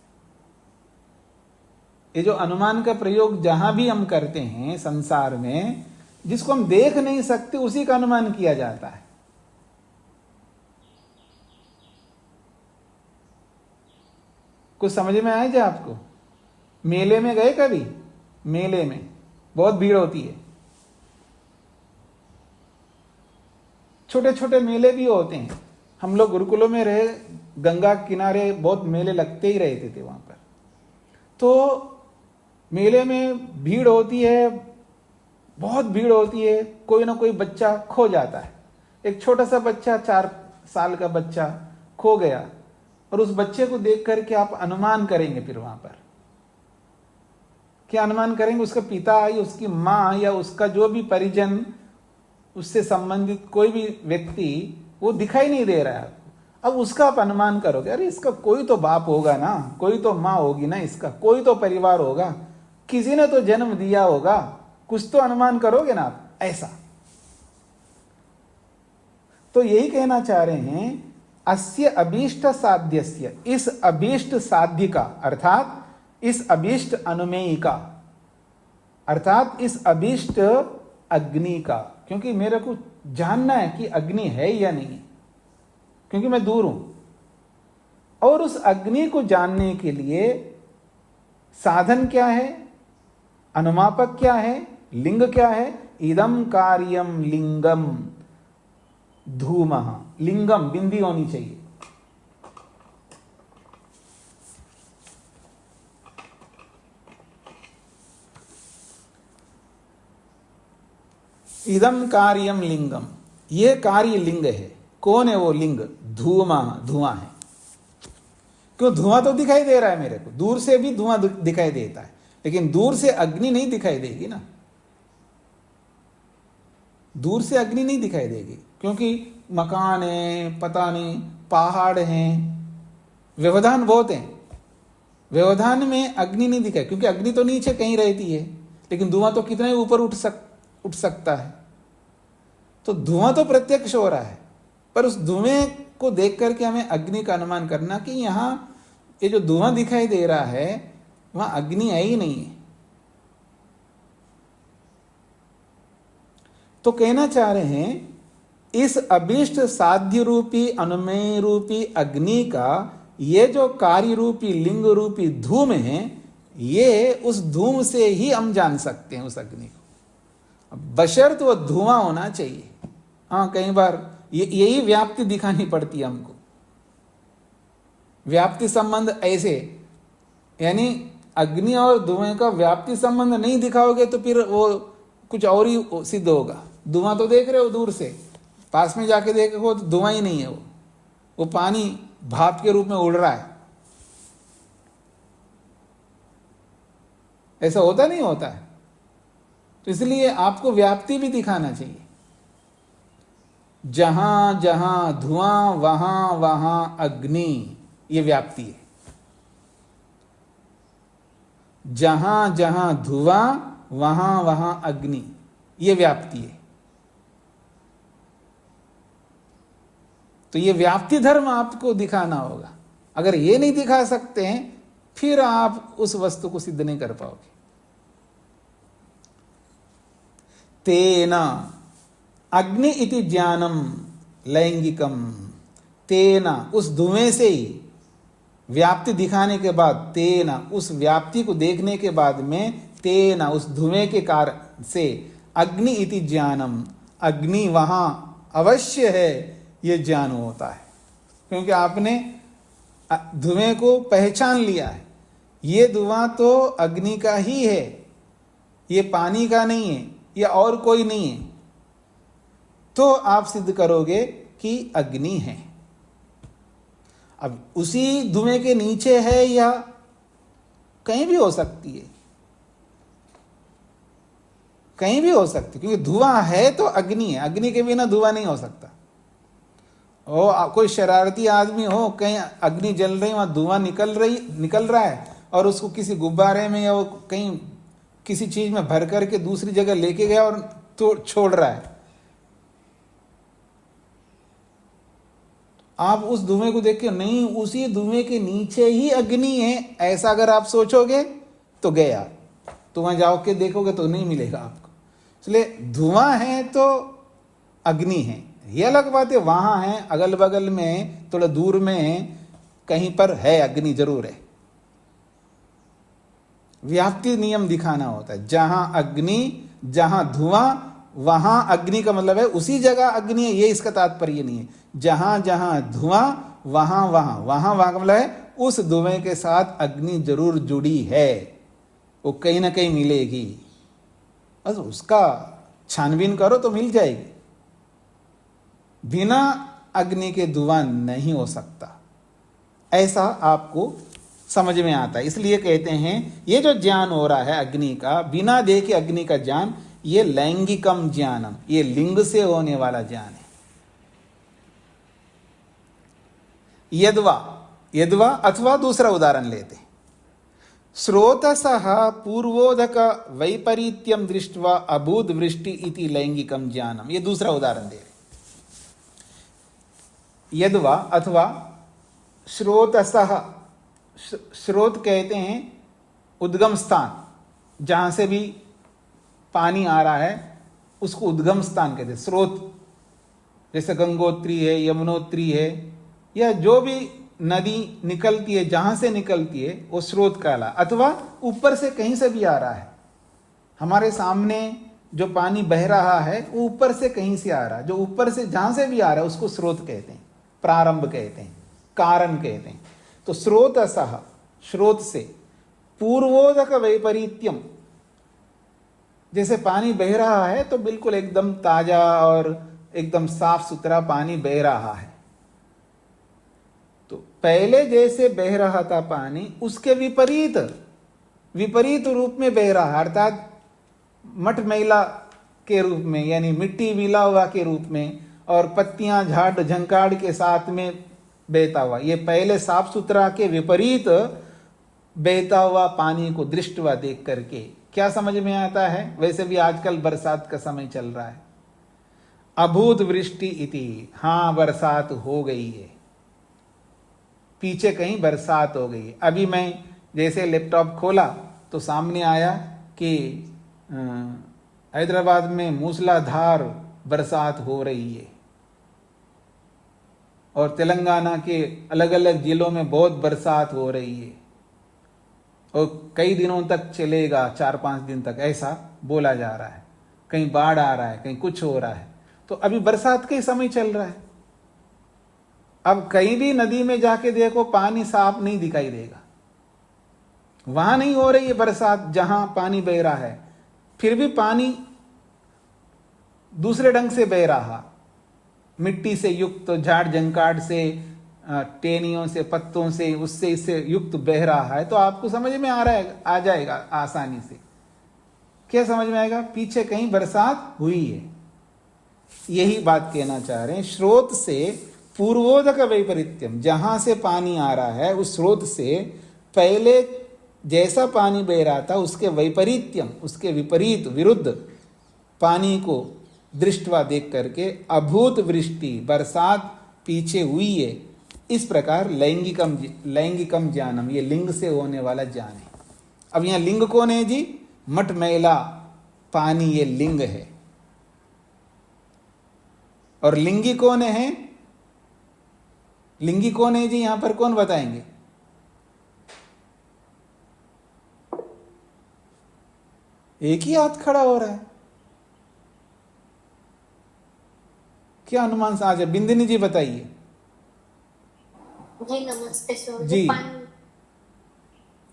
ये जो अनुमान का प्रयोग जहां भी हम करते हैं संसार में, जिसको हम देख नहीं सकते उसी का अनुमान किया जाता है। कुछ समझ में आए क्या आपको? मेले में गए कभी? मेले में बहुत भीड़ होती है, छोटे छोटे मेले भी होते हैं। हम लोग गुरुकुलों में रहे, गंगा किनारे बहुत मेले लगते ही रहते थे वहां पर। तो मेले में भीड़ होती है, बहुत भीड़ होती है, कोई ना कोई बच्चा खो जाता है। एक छोटा सा बच्चा, 4 साल का बच्चा खो गया, और उस बच्चे को देख करके आप अनुमान करेंगे। फिर वहां पर क्या अनुमान करेंगे? उसका पिता या उसकी माँ या उसका जो भी परिजन, उससे संबंधित कोई भी व्यक्ति वो दिखाई नहीं दे रहा है आपको। अब उसका आप अनुमान करोगे, अरे इसका कोई तो बाप होगा ना, कोई तो माँ होगी ना, इसका कोई तो परिवार होगा, किसी ने तो जन्म दिया होगा, कुछ तो अनुमान करोगे ना आप, ऐसा। तो यही कहना चाह रहे हैं, अस्य अभीष्ट साध्यस्य, इस अभीष्ट साध्य का, अर्थात इस अभीष्ट अनुमेय का, अर्थात इस अभीष्ट अग्नि का, क्योंकि मेरे को जानना है कि अग्नि है या नहीं, क्योंकि मैं दूर हूं। और उस अग्नि को जानने के लिए साधन क्या है, अनुमापक क्या है, लिंग क्या है? इदम कार्यम लिंगम धूमः, लिंगम बिंदी होनी चाहिए। इदम कार्यम लिंगम, ये कार्य लिंग है। कौन है वो लिंग? धूमा, धुआं है। क्यों? धुआं तो दिखाई दे रहा है मेरे को, दूर से भी धुआं दिखाई देता है, लेकिन दूर से अग्नि नहीं दिखाई देगी ना, दूर से अग्नि नहीं दिखाई देगी, क्योंकि मकान है, पता नहीं पहाड़ हैं, व्यवधान बहुत हैं। व्यवधान में अग्नि नहीं दिखाई, क्योंकि अग्नि तो नीचे कहीं रहती है, लेकिन धुआं तो कितना ही ऊपर उठ सकता है। तो धुआं तो प्रत्यक्ष हो रहा है, पर उस धुएं को देख करके हमें अग्नि का अनुमान करना कि यहां ये जो धुआं दिखाई दे रहा है वहां अग्नि है ही नहीं है। तो कहना चाह रहे हैं, इस अभीष्ट साध्य रूपी अनुमेय रूपी अग्नि का ये जो कार्य रूपी लिंग रूपी धूम है, ये उस धूम से ही हम जान सकते हैं उस अग्नि को, बशर्त वो धुआं होना चाहिए। हाँ, कई बार यही व्याप्ति दिखानी पड़ती है हमको, व्याप्ति संबंध ऐसे, यानी अग्नि और धुएं का व्याप्ति संबंध नहीं दिखाओगे तो फिर वो कुछ और ही सिद्ध होगा। धुआं तो देख रहे हो दूर से, पास में जाके देखो तो धुआं ही नहीं है, वो पानी भाप के रूप में उड़ रहा है। ऐसा होता नहीं होता है। तो इसलिए आपको व्याप्ति भी दिखाना चाहिए। जहां जहां धुआं वहां वहां अग्नि, ये व्याप्ति है। जहां जहां धुआं वहां वहां अग्नि, ये व्याप्ति है। तो ये व्याप्ति धर्म आपको दिखाना होगा। अगर ये नहीं दिखा सकते हैं फिर आप उस वस्तु को सिद्ध नहीं कर पाओगे। तेना अग्नि इति ज्ञानम लैंगिकम, तेना उस धुएं से ही व्याप्ति दिखाने के बाद, तेना उस व्याप्ति को देखने के बाद में, तेना उस धुएं के कारण से, अग्नि इति ज्ञानम, अग्नि वहां अवश्य है, ये ज्ञान होता है। क्योंकि आपने धुएं को पहचान लिया है, ये धुआं तो अग्नि का ही है, ये पानी का नहीं है, ये और कोई नहीं है, तो आप सिद्ध करोगे कि अग्नि है। अब उसी धुएं के नीचे है या कहीं भी हो सकती है, कहीं भी हो सकती, क्योंकि धुआं है तो अग्नि है, अग्नि के बिना धुआं नहीं हो सकता। कोई शरारती आदमी हो, कहीं अग्नि जल रही, वहां धुआं निकल रहा है और उसको किसी गुब्बारे में या वो कहीं किसी चीज में भर करके दूसरी जगह लेके गया और तो छोड़ रहा है, आप उस धुएं को देख के नहीं, उसी धुएं के नीचे ही अग्नि है, ऐसा अगर आप सोचोगे तो गया, तो वहां जाओ के देखोगे तो नहीं मिलेगा आपको। इसलिए धुआं है तो अग्नि है, ये अलग बात है, वहां है अगल बगल में थोड़ा दूर में कहीं पर है, अग्नि जरूर है। व्याप्ति नियम दिखाना होता है, जहां अग्नि जहां धुआं वहां अग्नि का मतलब है उसी जगह अग्नि है, ये इसका तात्पर्य नहीं है। जहां जहां धुआं वहां वहां का मतलब है उस धुएं के साथ अग्नि जरूर जुड़ी है, वो कहीं ना कहीं मिलेगी, बस उसका छानबीन करो तो मिल जाएगी। बिना अग्नि के धुआं नहीं हो सकता, ऐसा आपको समझ में आता है। इसलिए कहते हैं ये जो ज्ञान हो रहा है अग्नि का, बिना देखे अग्नि का ज्ञान, ये लैंगिकम ज्ञानम, ये लिंग से होने वाला ज्ञान है। यद्वा अथवा दूसरा उदाहरण लेते, स्रोतसः पूर्वोदक वैपरीत्यम दृष्ट्वा अभूत वृष्टि इति लैंगिकम ज्ञानम, ये दूसरा उदाहरण दे रहे। यद्वा अथवा स्रोतसः, स्रोत कहते हैं उद्गम स्थान, जहां से भी पानी आ रहा है उसको उद्गम स्थान कहते हैं। स्रोत जैसे गंगोत्री है, यमुनोत्री है, या जो भी नदी निकलती है जहां से निकलती है वो स्रोत कहला। अथवा ऊपर से कहीं से भी आ रहा है, हमारे सामने जो पानी बह रहा है वो ऊपर से कहीं से आ रहा है, जो ऊपर से जहां से भी आ रहा है उसको स्रोत कहते हैं, प्रारंभ कहते हैं, कारण कहते हैं। तो स्रोतसः, स्रोत से, पूर्वोदक वैपरीत्यम, जैसे पानी बह रहा है तो बिल्कुल एकदम ताजा और एकदम साफ सुथरा पानी बह रहा है, तो पहले जैसे बह रहा था पानी उसके विपरीत रूप में बह रहा है, अर्थात मठ मैला के रूप में, यानी मिट्टी मिला हुआ के रूप में और पत्तियां झाड़ झंकाड़ के साथ में बहता हुआ, ये पहले साफ सुथरा के विपरीत बहता हुआ पानी को दृष्टवा देख करके क्या समझ में आता है। वैसे भी आजकल बरसात का समय चल रहा है, अभूत वृष्टि इति, हाँ बरसात हो गई है, पीछे कहीं बरसात हो गई है। अभी मैं जैसे लैपटॉप खोला तो सामने आया कि हैदराबाद में मूसलाधार बरसात हो रही है और तेलंगाना के अलग अलग जिलों में बहुत बरसात हो रही है और कई दिनों तक चलेगा, 4-5 दिन तक, ऐसा बोला जा रहा है। कहीं बाढ़ आ रहा है, कहीं कुछ हो रहा है, तो अभी बरसात का ही समय चल रहा है। अब कहीं भी नदी में जाके देखो पानी साफ नहीं दिखाई देगा, वहां नहीं हो रही है बरसात जहां पानी बह रहा है, फिर भी पानी दूसरे ढंग से बह रहा, मिट्टी से युक्त, झाड़ झंकाड़ से, टेनियों से, पत्तों से, उससे इससे युक्त बह रहा है, तो आपको समझ में आ जाएगा आसानी से। क्या समझ में आएगा? पीछे कहीं बरसात हुई है, यही बात कहना चाह रहे हैं। स्रोत से पूर्वोदक वैपरीत्यम, जहां से पानी आ रहा है उस स्रोत से पहले जैसा पानी बह रहा था उसके वैपरीत्यम, उसके विपरीत, विरुद्ध पानी को दृष्टवा देख करके अभूत वृष्टि, बरसात पीछे हुई है, इस प्रकार लैंगिकम ज्ञानम, ये लिंग से होने वाला ज्ञान है। अब यहां लिंग कौन है जी? मठ मैला पानी, ये लिंग है। और लिंगी कौन है? लिंगी कौन है जी? यहां पर कौन बताएंगे? एक ही हाथ खड़ा हो रहा है, क्या अनुमान से आज? बिंदिनी जी बताइए। जी नमस्ते सर जी,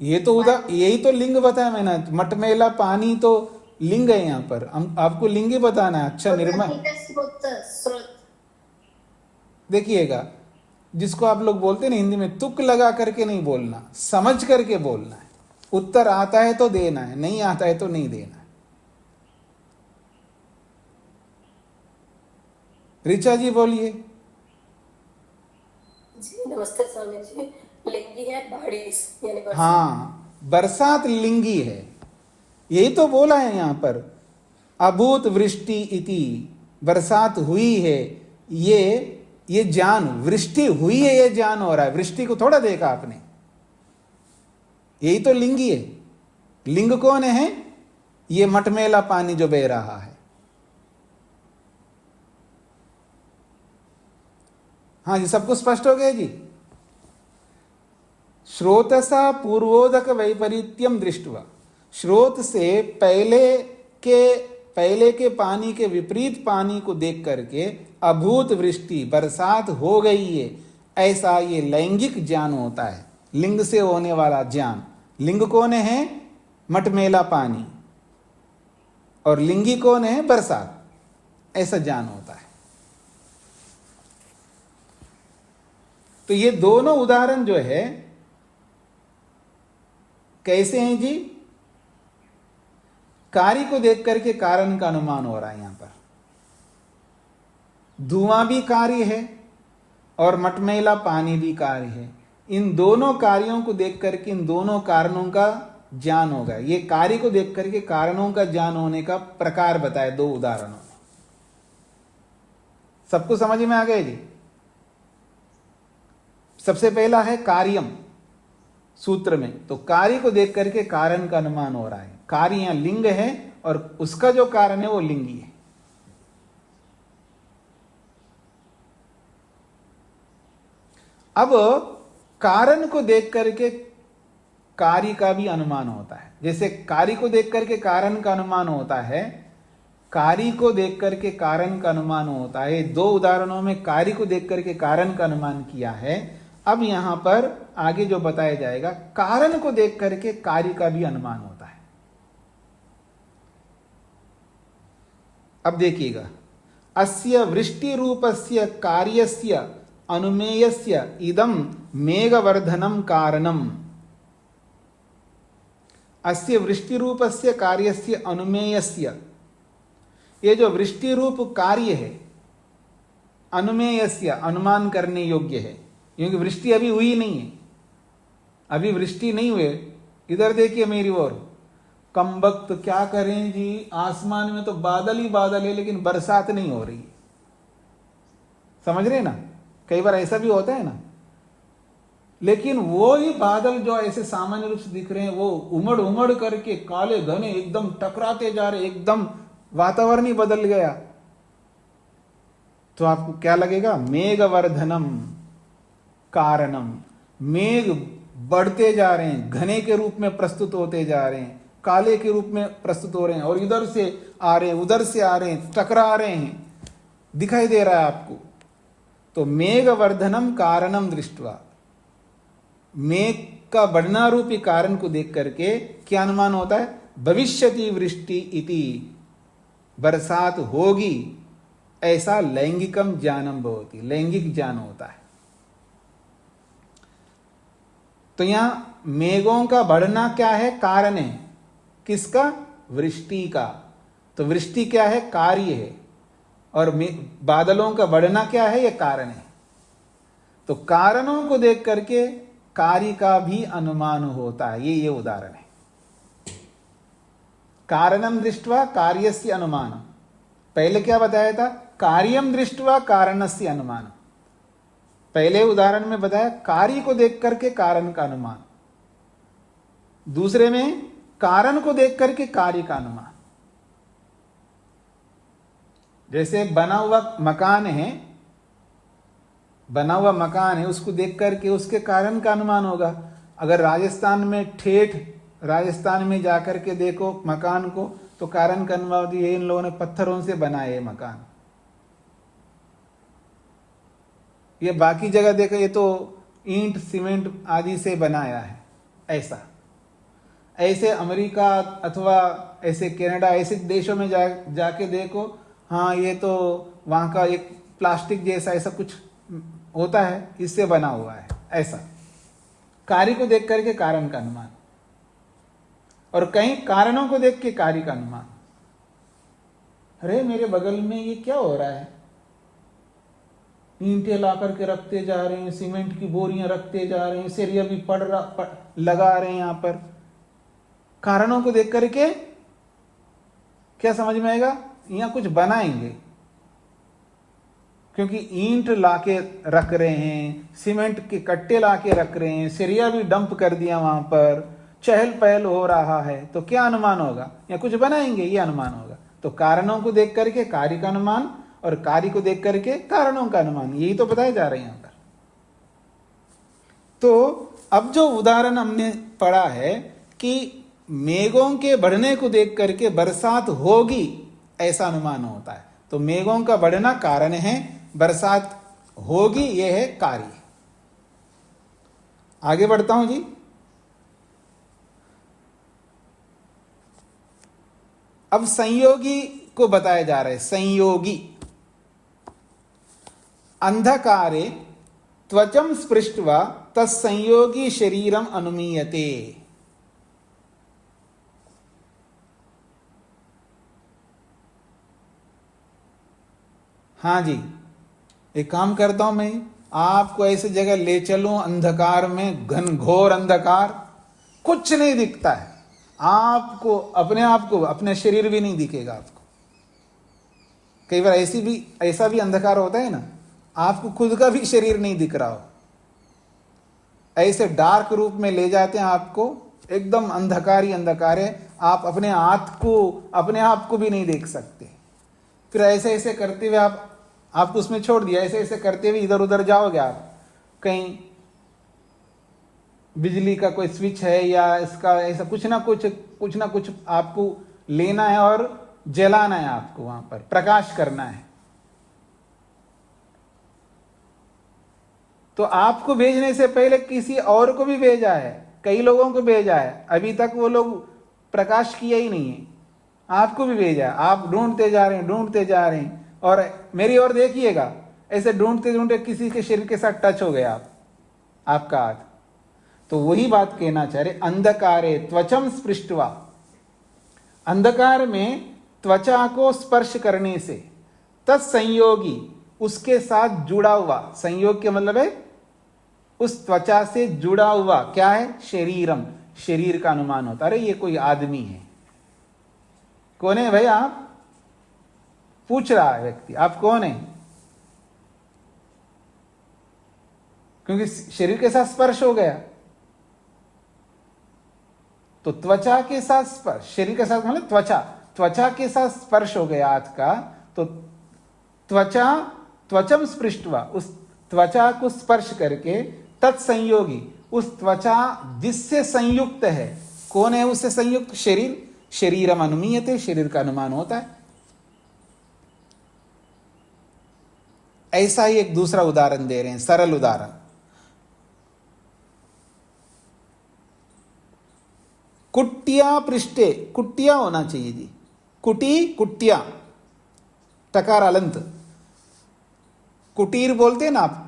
ये तो यही तो लिंग बताया मैंने, मटमेला पानी तो लिंग है। यहाँ पर हम आपको लिंग ही बताना है। अच्छा निर्मल, देखिएगा, जिसको आप लोग बोलते हैं ना हिंदी में, तुक लगा करके नहीं बोलना, समझ करके बोलना है। उत्तर आता है तो देना है, नहीं आता है तो नहीं देना है। ऋचा जी बोलिए। जी नमस्ते स्वामी जी। लिंगी है बारिश यानी बरसात। हाँ, बरसात लिंगी है, यही तो बोला है यहां पर। अभूत वृष्टि इति, बरसात हुई है, ये जान, वृष्टि हुई है ये जान हो रहा है, वृष्टि को थोड़ा देखा आपने। यही तो लिंगी है। लिंग कौन है? ये मटमेला पानी जो बह रहा है। हाँ जी, सबको स्पष्ट हो गया जी। श्रोतसा पूर्वोदक वैपरीत्यम दृष्टवा, स्रोत से पहले के पानी के विपरीत पानी को देख करके अभूत वृष्टि, बरसात हो गई है, ऐसा ये लैंगिक ज्ञान होता है, लिंग से होने वाला ज्ञान। लिंग कौन है? मटमेला पानी, और लिंगी कौन है? बरसात। ऐसा ज्ञान होता है। तो ये दोनों उदाहरण जो है कैसे हैं जी? कार्य को देख करके कारण का अनुमान हो रहा है। यहां पर धुआं भी कार्य है और मटमैला पानी भी कार्य है। इन दोनों कार्यों को देख करके इन दोनों कारणों का ज्ञान होगा। ये कार्य को देख करके कारणों का ज्ञान होने का प्रकार बताए दो उदाहरणों में। सबको समझ में आ गए जी? सबसे पहला है कार्यम सूत्र में, तो कार्य को देख करके कारण का अनुमान हो रहा है। कार्य यहां लिंग है और उसका जो कारण है वो लिंगी है। अब कारण को देख करके कार्य का भी अनुमान होता है। जैसे कार्य को देख करके कारण का अनुमान होता है, कार्य को देख करके कारण का अनुमान होता है। दो उदाहरणों में कार्य को देख करके कारण का अनुमान किया है। अब यहां पर आगे जो बताया जाएगा, कारण को देख करके कार्य का भी अनुमान होता है। अब देखिएगा, अस्य वृष्टि रूपस्य कार्यस्य अनुमेयस्य इदं मेघवर्धनम कारणम। अस्य वृष्टि रूपस्य कार्यस्य अनुमेयस्य, ये जो वृष्टि रूप कार्य है, अनुमेयस्य अनुमान करने योग्य है, क्योंकि वृष्टि अभी हुई नहीं है, अभी वृष्टि नहीं हुए। इधर देखिए मेरी ओर, कम वक्त क्या करें जी, आसमान में तो बादल ही बादल है लेकिन बरसात नहीं हो रही। समझ रहे ना? कई बार ऐसा भी होता है ना। लेकिन वो ही बादल जो ऐसे सामान्य रूप से दिख रहे हैं, वो उमड़ उमड़ करके काले घने एकदम टकराते जा रहे, एकदम वातावरण ही बदल गया। तो आपको क्या लगेगा? मेघवर्धनम कारणम। मेघ बढ़ते जा रहे हैं, घने के रूप में प्रस्तुत होते जा रहे हैं, काले के रूप में प्रस्तुत हो रहे हैं, और इधर से आ रहे हैं, उधर से आ रहे हैं, टकरा रहे हैं, दिखाई दे रहा है आपको। तो मेघवर्धनम कारणम दृष्टवा, मेघ का बढ़ना रूपी कारण को देख करके क्या अनुमान होता है? भविष्यति वृष्टि इति, बरसात होगी, ऐसा लैंगिकम ज्ञानम भवति, लैंगिक ज्ञान होता है। तो यहां मेघों का बढ़ना क्या है? कारण है। किसका? वृष्टि का। तो वृष्टि क्या है? कार्य है, और बादलों का बढ़ना क्या है? यह कारण है। तो कारणों को देख करके कार्य का भी अनुमान होता है। ये उदाहरण है। कारणम दृष्ट्वा कार्यस्य अनुमानम। पहले क्या बताया था? कार्यम दृष्ट्वा कारणस्य अनुमानम। पहले उदाहरण में बताया कार्य को देख करके कारण का अनुमान, दूसरे में कारण को देख करके कार्य का अनुमान। जैसे बना हुआ मकान है, बना हुआ मकान है, उसको देख करके उसके कारण का अनुमान होगा। अगर राजस्थान में ठेठ राजस्थान में जाकर के देखो मकान को, तो कारण का अनुमान दिया, इन लोगों ने पत्थरों से बनाए ये मकान। ये बाकी जगह देखो, ये तो ईंट सीमेंट आदि से बनाया है। ऐसे अमेरिका अथवा ऐसे कनाडा, ऐसे देशों में जाके देखो, हाँ ये तो वहाँ का एक प्लास्टिक जैसा ऐसा कुछ होता है, इससे बना हुआ है। ऐसा कार्य को देख करके कारण का अनुमान, और कहीं कारणों को देख के कार्य का अनुमान। अरे मेरे बगल में ये क्या हो रहा है? ईंटें ला करके रखते जा रहे हैं, सीमेंट की बोरियां रखते जा रहे हैं, सरिया भी लगा रहे हैं। यहां पर कारणों को देख करके क्या समझ में आएगा, यहां कुछ बनाएंगे, क्योंकि ईंट लाके रख रहे हैं, सीमेंट के कट्टे लाके रख रहे हैं, सरिया भी डंप कर दिया वहां पर, चहल पहल हो रहा है, तो क्या अनुमान होगा, या कुछ बनाएंगे, ये अनुमान होगा। तो कारणों को देख करके कार्य का अनुमान और कार्य को देख करके कारणों का अनुमान, यही तो बताए जा रहे हैं यहां पर। तो अब जो उदाहरण हमने पढ़ा है कि मेघों के बढ़ने को देख करके बरसात होगी, ऐसा अनुमान होता है। तो मेघों का बढ़ना कारण है, बरसात होगी यह है कार्य। आगे बढ़ता हूं जी। अब संयोगी को बताया जा रहा है। संयोगी, अंधकारे त्वचम स्पृष्ट्वा तत्संयोगी शरीरम अनुमीयते। हाँ जी, एक काम करता हूं मैं, आपको ऐसी जगह ले चलूं अंधकार में, घनघोर अंधकार, कुछ नहीं दिखता है आपको, अपने आप को, अपने शरीर भी नहीं दिखेगा आपको। कई बार ऐसा भी अंधकार होता है ना, आपको खुद का भी शरीर नहीं दिख रहा हो, ऐसे डार्क रूप में ले जाते हैं आपको, एकदम अंधकार ही अंधकार है, आप अपने अपने आप को भी नहीं देख सकते। फिर ऐसे ऐसे करते हुए आपको उसमें छोड़ दिया, ऐसे ऐसे करते हुए इधर उधर जाओगे आप, कहीं बिजली का कोई स्विच है या इसका ऐसा कुछ ना कुछ आपको लेना है और जलाना है, आपको वहां पर प्रकाश करना है। तो आपको भेजने से पहले किसी और को भी भेजा है, कई लोगों को भेजा है, अभी तक वो लोग प्रकाश किया ही नहीं है, आपको भी भेजा है। आप ढूंढते जा रहे हैं और मेरी ओर देखिएगा, ऐसे ढूंढते किसी के शरीर के साथ टच हो गया आपका हाथ। तो वही बात कहना चाह रहे, अंधकारे त्वचम स्पृष्ट्वा, अंधकार में त्वचा को स्पर्श करने से, तत्संयोगी, उसके साथ जुड़ा हुआ, संयोग के मतलब है उस त्वचा से जुड़ा हुआ, क्या है, शरीरम, शरीर का अनुमान होता है। अरे ये कोई आदमी है, कौन है भाई, आप पूछ रहा है व्यक्ति, आप कौन है, क्योंकि शरीर के साथ स्पर्श हो गया। तो त्वचा के साथ स्पर्श, शरीर के साथ मतलब त्वचा के साथ स्पर्श हो गया हाथ का, तो त्वचम स्पृष्ट्वा, उस त्वचा को स्पर्श करके, तत्संयोगी, उस त्वचा जिससे संयुक्त है, कौन है उससे संयुक्त, शरीर, शरीरम अनुमीयते, शरीर का अनुमान होता है। ऐसा ही एक दूसरा उदाहरण दे रहे हैं, सरल उदाहरण। कुटिया पृष्ठे, कुटिया होना चाहिए जी, कुटिया, टकार अलंत, कुटीर बोलते हैं ना आप,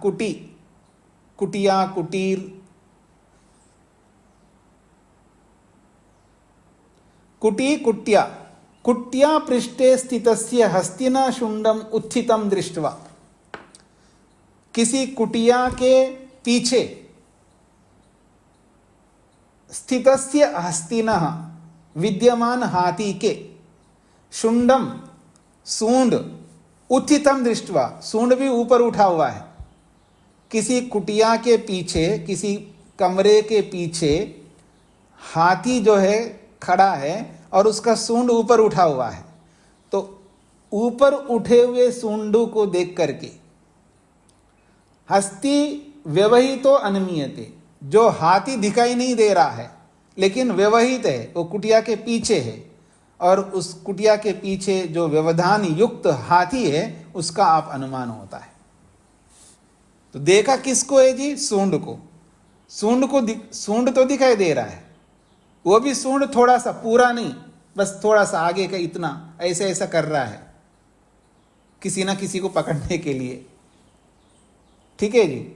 कुटिया, कुटीर, कुटिया पृष्ठे स्थितस्य हस्तिना शुंडम उत्थितम दृष्ट्वा, किसी कुटिया के पीछे स्थितस्य हस्तिनः, विद्यमान हाथी के, शुंडम, सूंड, उत्थितम दृष्ट्वा, सूंड भी ऊपर उठा हुआ है, किसी कुटिया के पीछे, किसी कमरे के पीछे हाथी जो है खड़ा है और उसका सूंड ऊपर उठा हुआ है। तो ऊपर उठे हुए सूंड को देख करके हस्ती व्यवहितो अनुमीयते, जो हाथी दिखाई नहीं दे रहा है लेकिन व्यवहित है, वो कुटिया के पीछे है, और उस कुटिया के पीछे जो व्यवधान युक्त हाथी है उसका आप अनुमान होता है। तो देखा किसको है जी, सूंड को, सूंड तो दिखाई दे रहा है, वो भी सूंड थोड़ा सा, पूरा नहीं, बस थोड़ा सा आगे का, इतना ऐसे ऐसा कर रहा है किसी ना किसी को पकड़ने के लिए, ठीक है जी।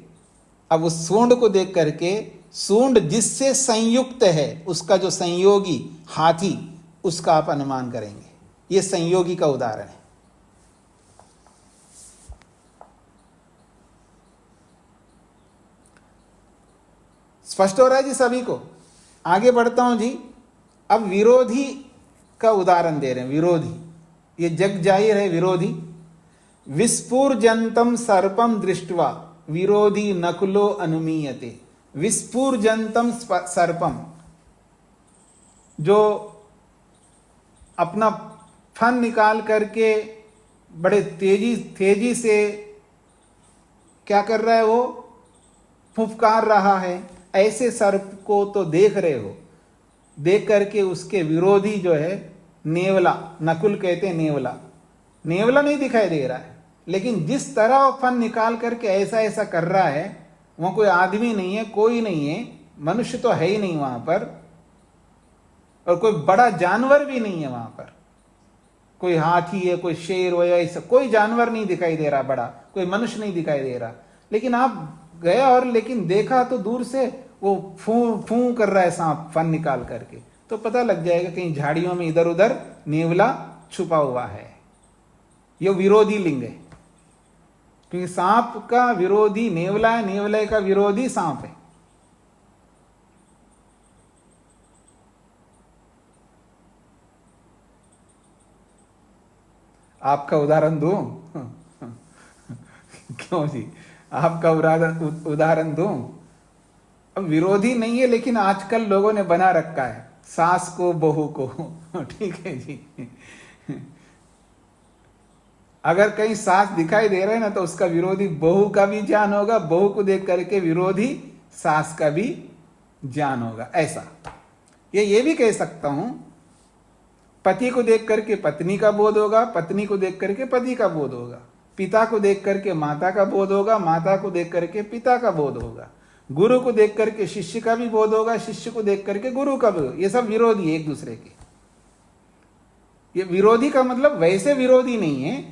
अब उस सूंड को देख करके, सूंड जिससे संयुक्त है, उसका जो संयोगी हाथी, उसका आप अनुमान करेंगे। यह संयोगी का उदाहरण है। स्पष्ट हो रहा है जी सभी को? आगे बढ़ता हूं जी। अब विरोधी का उदाहरण दे रहे हैं। विरोधी, ये जग जाहिर है विरोधी। विस्फुर्जंतम सर्पम दृष्ट्वा विरोधी नकुलो अनुमीयते। विस्फुर्जंतम सर्पम, जो अपना फन निकाल करके बड़े तेजी से क्या कर रहा है, वो फुफकार रहा है, ऐसे सर्प को तो देख रहे हो। देख करके उसके विरोधी जो है नेवला, नकुल कहते हैं नेवला, नेवला नहीं दिखाई दे रहा है, लेकिन जिस तरह वो फन निकाल करके ऐसा ऐसा कर रहा है, वहां कोई आदमी नहीं है, कोई नहीं है, मनुष्य तो है ही नहीं वहां पर, और कोई बड़ा जानवर भी नहीं है वहां पर। कोई हाथी है, कोई शेर हो, या ऐसा कोई जानवर नहीं दिखाई दे रहा बड़ा, कोई मनुष्य नहीं दिखाई दे रहा। लेकिन आप गया और लेकिन देखा तो दूर से वो फू फू कर रहा है सांप फन निकाल करके, तो पता लग जाएगा कहीं झाड़ियों में इधर उधर नेवला छुपा हुआ है। ये विरोधी लिंग है, क्योंकि सांप का विरोधी नेवला है, नेवले का विरोधी सांप है। आपका उदाहरण दूं? क्यों जी, आपका उदाहरण दूं? अब विरोधी नहीं है, लेकिन आजकल लोगों ने बना रखा है सास को बहू को। ठीक है जी। अगर कहीं सास दिखाई दे रहे हैं ना, तो उसका विरोधी बहू का भी ज्ञान होगा, बहू को देख करके विरोधी सास का भी ज्ञान होगा। ऐसा ये भी कह सकता हूं, पति को देख करके पत्नी का बोध होगा, पत्नी को देख करके पति का बोध होगा, पिता को देख करके माता का बोध होगा, माता को देख करके पिता का बोध होगा, गुरु को देख करके शिष्य का भी बोध होगा, शिष्य को देख करके गुरु का भी। ये सब विरोधी है एक दूसरे के। ये विरोधी का मतलब वैसे विरोधी नहीं है,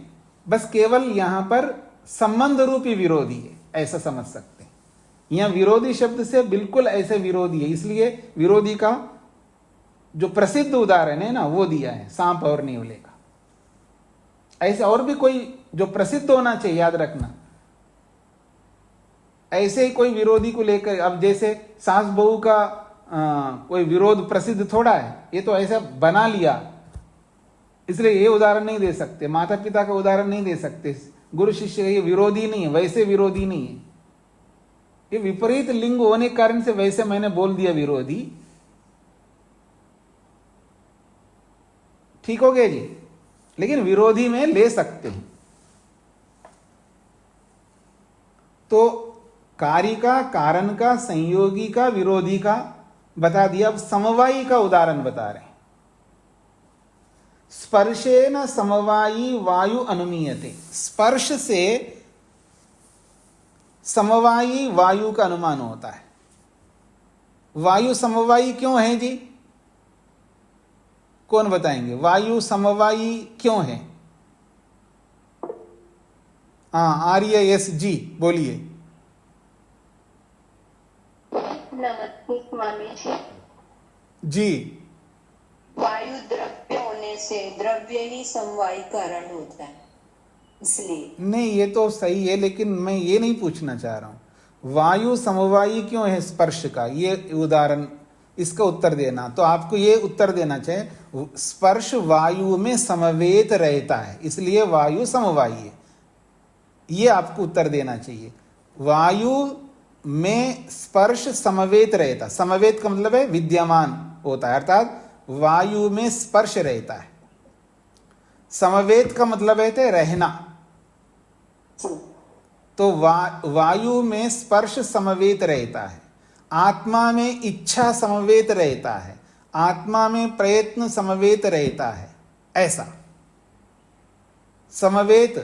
बस केवल यहां पर संबंध रूपी विरोधी है, ऐसा समझ सकते हैं। यहां विरोधी शब्द से बिल्कुल ऐसे विरोधी है, इसलिए विरोधी का जो प्रसिद्ध उदाहरण है ना, वो दिया है सांप और नेवले का। ऐसे और भी कोई जो प्रसिद्ध होना चाहिए, याद रखना। ऐसे ही कोई विरोधी को लेकर, अब जैसे सास बहू का कोई विरोध प्रसिद्ध थोड़ा है, ये तो ऐसा बना लिया, इसलिए ये उदाहरण नहीं दे सकते। माता पिता का उदाहरण नहीं दे सकते, गुरु शिष्य, ये विरोधी नहीं है, वैसे विरोधी नहीं है। ये विपरीत लिंग होने के कारण से वैसे मैंने बोल दिया विरोधी। ठीक हो गया जी, लेकिन विरोधी में ले सकते हैं। तो कार्य का, कारण का, संयोगी का, विरोधी का बता दिया। अब समवायी का उदाहरण बता रहे हैं। स्पर्शेन समवायी वायु अनुमीयते। स्पर्श से समवायी वायु का अनुमान होता है। वायु समवायी क्यों है जी? कौन बताएंगे वायु समवायी क्यों है? RAS जी बोलिए। नमस्ते स्वामी जी। वायु द्रव्य होने से द्रव्य ही समवायी कारण होता है, इसलिए। नहीं, ये तो सही है, लेकिन मैं ये नहीं पूछना चाह रहा हूं वायु समवायी क्यों है स्पर्श का। ये उदाहरण, इसका उत्तर देना, तो आपको ये उत्तर देना चाहिए, स्पर्श वायु में समवेत रहता है, इसलिए वायु समवायी है। ये आपको उत्तर देना चाहिए। वायु में स्पर्श समवेत रहता, समवेत का मतलब है विद्यमान होता है, अर्थात वायु में स्पर्श रहता है। समवेत का मतलब है रहना। तो वायु में स्पर्श समवेत रहता है, आत्मा में इच्छा समवेत रहता है, आत्मा में प्रयत्न समवेत रहता है। ऐसा समवेत,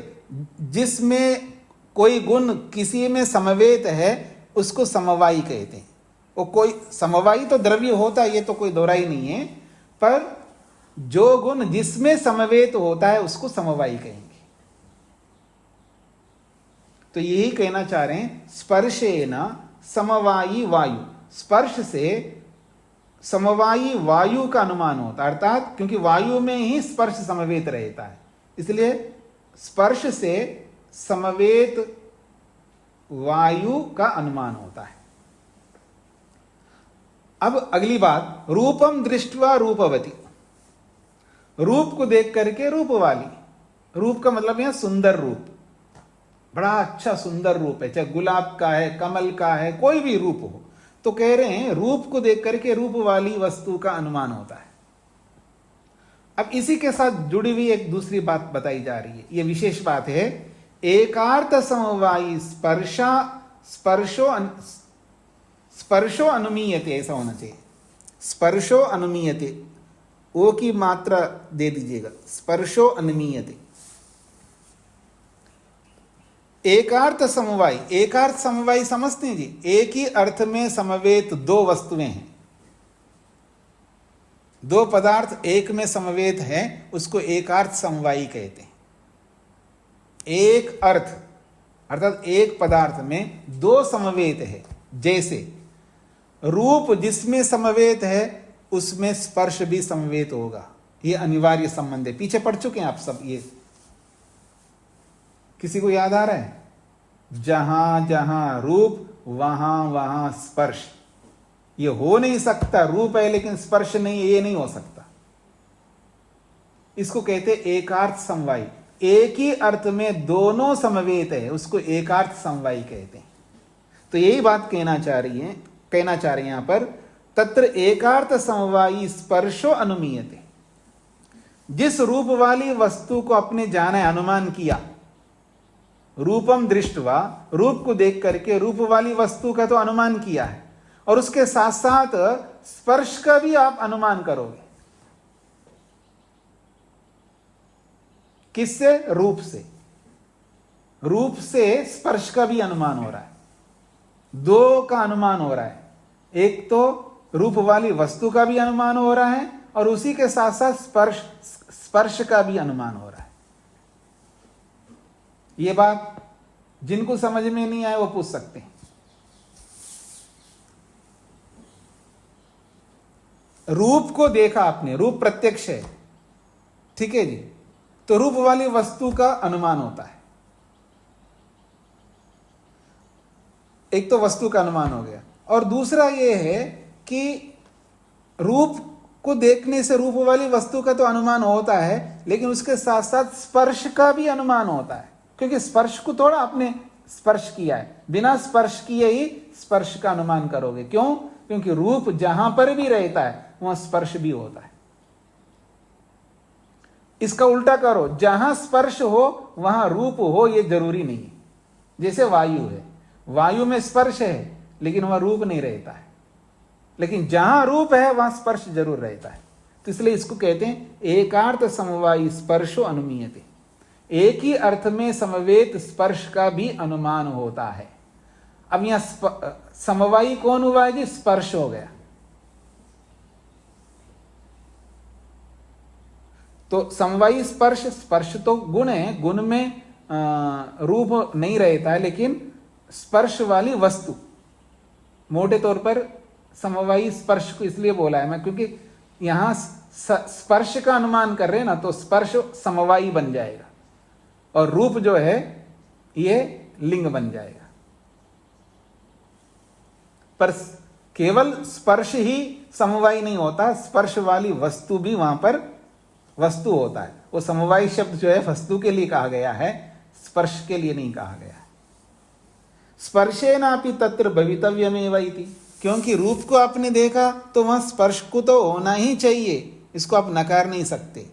जिसमें कोई गुण किसी में समवेत है उसको समवायी कहते हैं। वो कोई समवायी तो द्रव्य होता है, ये तो कोई दोहराई नहीं है, पर जो गुण जिसमें समवेत होता है उसको समवायी कहेंगे। तो यही कहना चाह रहे हैं, स्पर्शेन समवायी वायु। स्पर्श से समवायी वायु का अनुमान होता है, अर्थात क्योंकि वायु में ही स्पर्श समवेत रहता है, इसलिए स्पर्श से समवेत वायु का अनुमान होता है। अब अगली बात, रूपम दृष्टवा रूपवती, रूप को देख करके रूप वाली। रूप का मतलब यहां सुंदर रूप, बड़ा अच्छा सुंदर रूप है, चाहे गुलाब का है, कमल का है, कोई भी रूप हो, तो कह रहे हैं रूप को देख करके रूप वाली वस्तु का अनुमान होता है। अब इसी के साथ जुड़ी हुई एक दूसरी बात बताई जा रही है, यह विशेष बात है। एकार्थ समवायी स्पर्शो अनुमीयते, ऐसा होना चाहिए, स्पर्शो अनुमीयते, ओ की मात्रा दे दीजिएगा, स्पर्शो अनुमीयते। एकार्थ समवाय, एकार्थ समवाय समझते हैं जी, एक ही अर्थ में समवेत दो वस्तुएं हैं, दो पदार्थ एक में समवेत है, उसको एकार्थ समवायी कहते हैं। एक अर्थ अर्थात एक पदार्थ में दो समवेत है, जैसे रूप जिसमें समवेत है उसमें स्पर्श भी समवेत होगा, ये अनिवार्य संबंध है। पीछे पढ़ चुके हैं आप सब, ये किसी को याद आ रहा है? जहां जहां रूप वहां वहां स्पर्श, ये हो नहीं सकता, रूप है लेकिन स्पर्श नहीं है, ये नहीं हो सकता। इसको कहते एकार्थ समवायी, एक ही अर्थ में दोनों समवेत है, उसको एकार्थ समवायी कहते हैं। तो यही बात कहना चाह रहे हैं यहां पर, तत्र एकार्थ समवायी स्पर्शो अनुमीयते। जिस रूप वाली वस्तु को अपने जाना है, अनुमान किया, रूपम दृष्टवा, रूप को देख करके रूप वाली वस्तु का तो अनुमान किया है, और उसके साथ साथ स्पर्श का भी आप अनुमान करोगे। किससे? रूप से। रूप से स्पर्श का भी अनुमान हो रहा है, दो का अनुमान हो रहा है। एक तो रूप वाली वस्तु का भी अनुमान हो रहा है, और उसी के साथ साथ स्पर्श का भी अनुमान हो रहा है। ये बात जिनको समझ में नहीं आए वो पूछ सकते हैं। रूप को देखा आपने, रूप प्रत्यक्ष है, ठीक है जी, तो रूप वाली वस्तु का अनुमान होता है। एक तो वस्तु का अनुमान हो गया, और दूसरा यह है कि रूप को देखने से रूप वाली वस्तु का तो अनुमान होता है, लेकिन उसके साथ साथ स्पर्श का भी अनुमान होता है, क्योंकि स्पर्श को थोड़ा आपने स्पर्श किया है, बिना स्पर्श किए ही स्पर्श का अनुमान करोगे। क्यों? क्योंकि रूप जहां पर भी रहता है वहां स्पर्श भी होता है। इसका उल्टा करो, जहां स्पर्श हो वहां रूप हो, यह जरूरी नहीं है। जैसे वायु है, वायु में स्पर्श है लेकिन वहां रूप नहीं रहता है, लेकिन जहां रूप है वहां स्पर्श जरूर रहता है। तो इसलिए इसको कहते हैं एकार्थ समवायी स्पर्शो अनुमीयते, एक ही अर्थ में समवेत स्पर्श का भी अनुमान होता है। अब यहां समवायी कौन हुआ है जी? स्पर्श हो गया। तो समवायी स्पर्श, स्पर्श तो गुण है, गुण में रूप नहीं रहता है, लेकिन स्पर्श वाली वस्तु, मोटे तौर पर समवायी स्पर्श को इसलिए बोला है मैं, क्योंकि यहां स्पर्श का अनुमान कर रहे हैं ना, तो स्पर्श समवायी बन जाएगा, और रूप जो है ये लिंग बन जाएगा। पर केवल स्पर्श ही समवायी नहीं होता, स्पर्श वाली वस्तु भी वहां पर वस्तु होता है। वो समवायी शब्द जो है वस्तु के लिए कहा गया है, स्पर्श के लिए नहीं कहा गया है। स्पर्शेनापि तत्र भवितव्यमेव इति, क्योंकि रूप को आपने देखा तो वहां स्पर्श को तो होना ही चाहिए, इसको आप नकार नहीं सकते।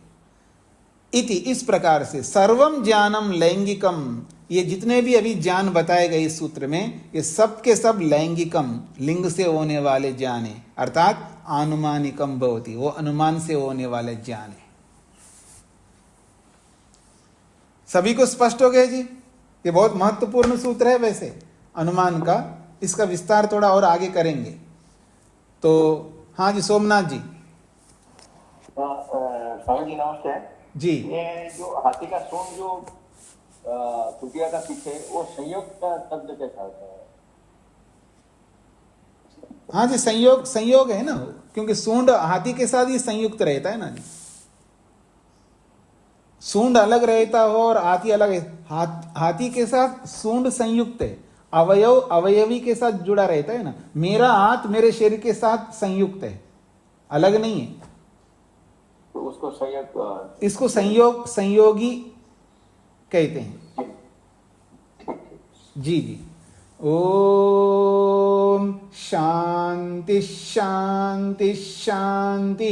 इति, इस प्रकार से सर्वम ज्ञानम लैंगिकम, ये जितने भी अभी ज्ञान बताए गए इस सूत्र में, ये सब के सब लैंगिकम, लिंग से होने वाले ज्ञान है, अर्थात आनुमानिकम भवति, वो अनुमान से होने वाले ज्ञान है। सभी को स्पष्ट हो गया जी? ये बहुत महत्वपूर्ण सूत्र है वैसे अनुमान का, इसका विस्तार थोड़ा और आगे करेंगे। तो हाँ जी, सोमनाथ जी। स्वामी जी नमस्ते जी। ये जो हाथी का सूंड जो तृतीया का पीछे, वो संयोग का शब्द कैसा होता है? हाँ जी, संयोग है ना, क्योंकि सूंड हाथी के साथ ही संयुक्त रहता है ना जी। सूंड अलग रहता हो और हाथी अलग है, हाथी के साथ सूंड संयुक्त है, अवयव अवयवी के साथ जुड़ा रहता है ना, मेरा हाथ मेरे शरीर के साथ संयुक्त है, अलग नहीं है। तो उसको संयोग, इसको संयोगी कहते हैं। जी जी। ओम शांति शांति शांति।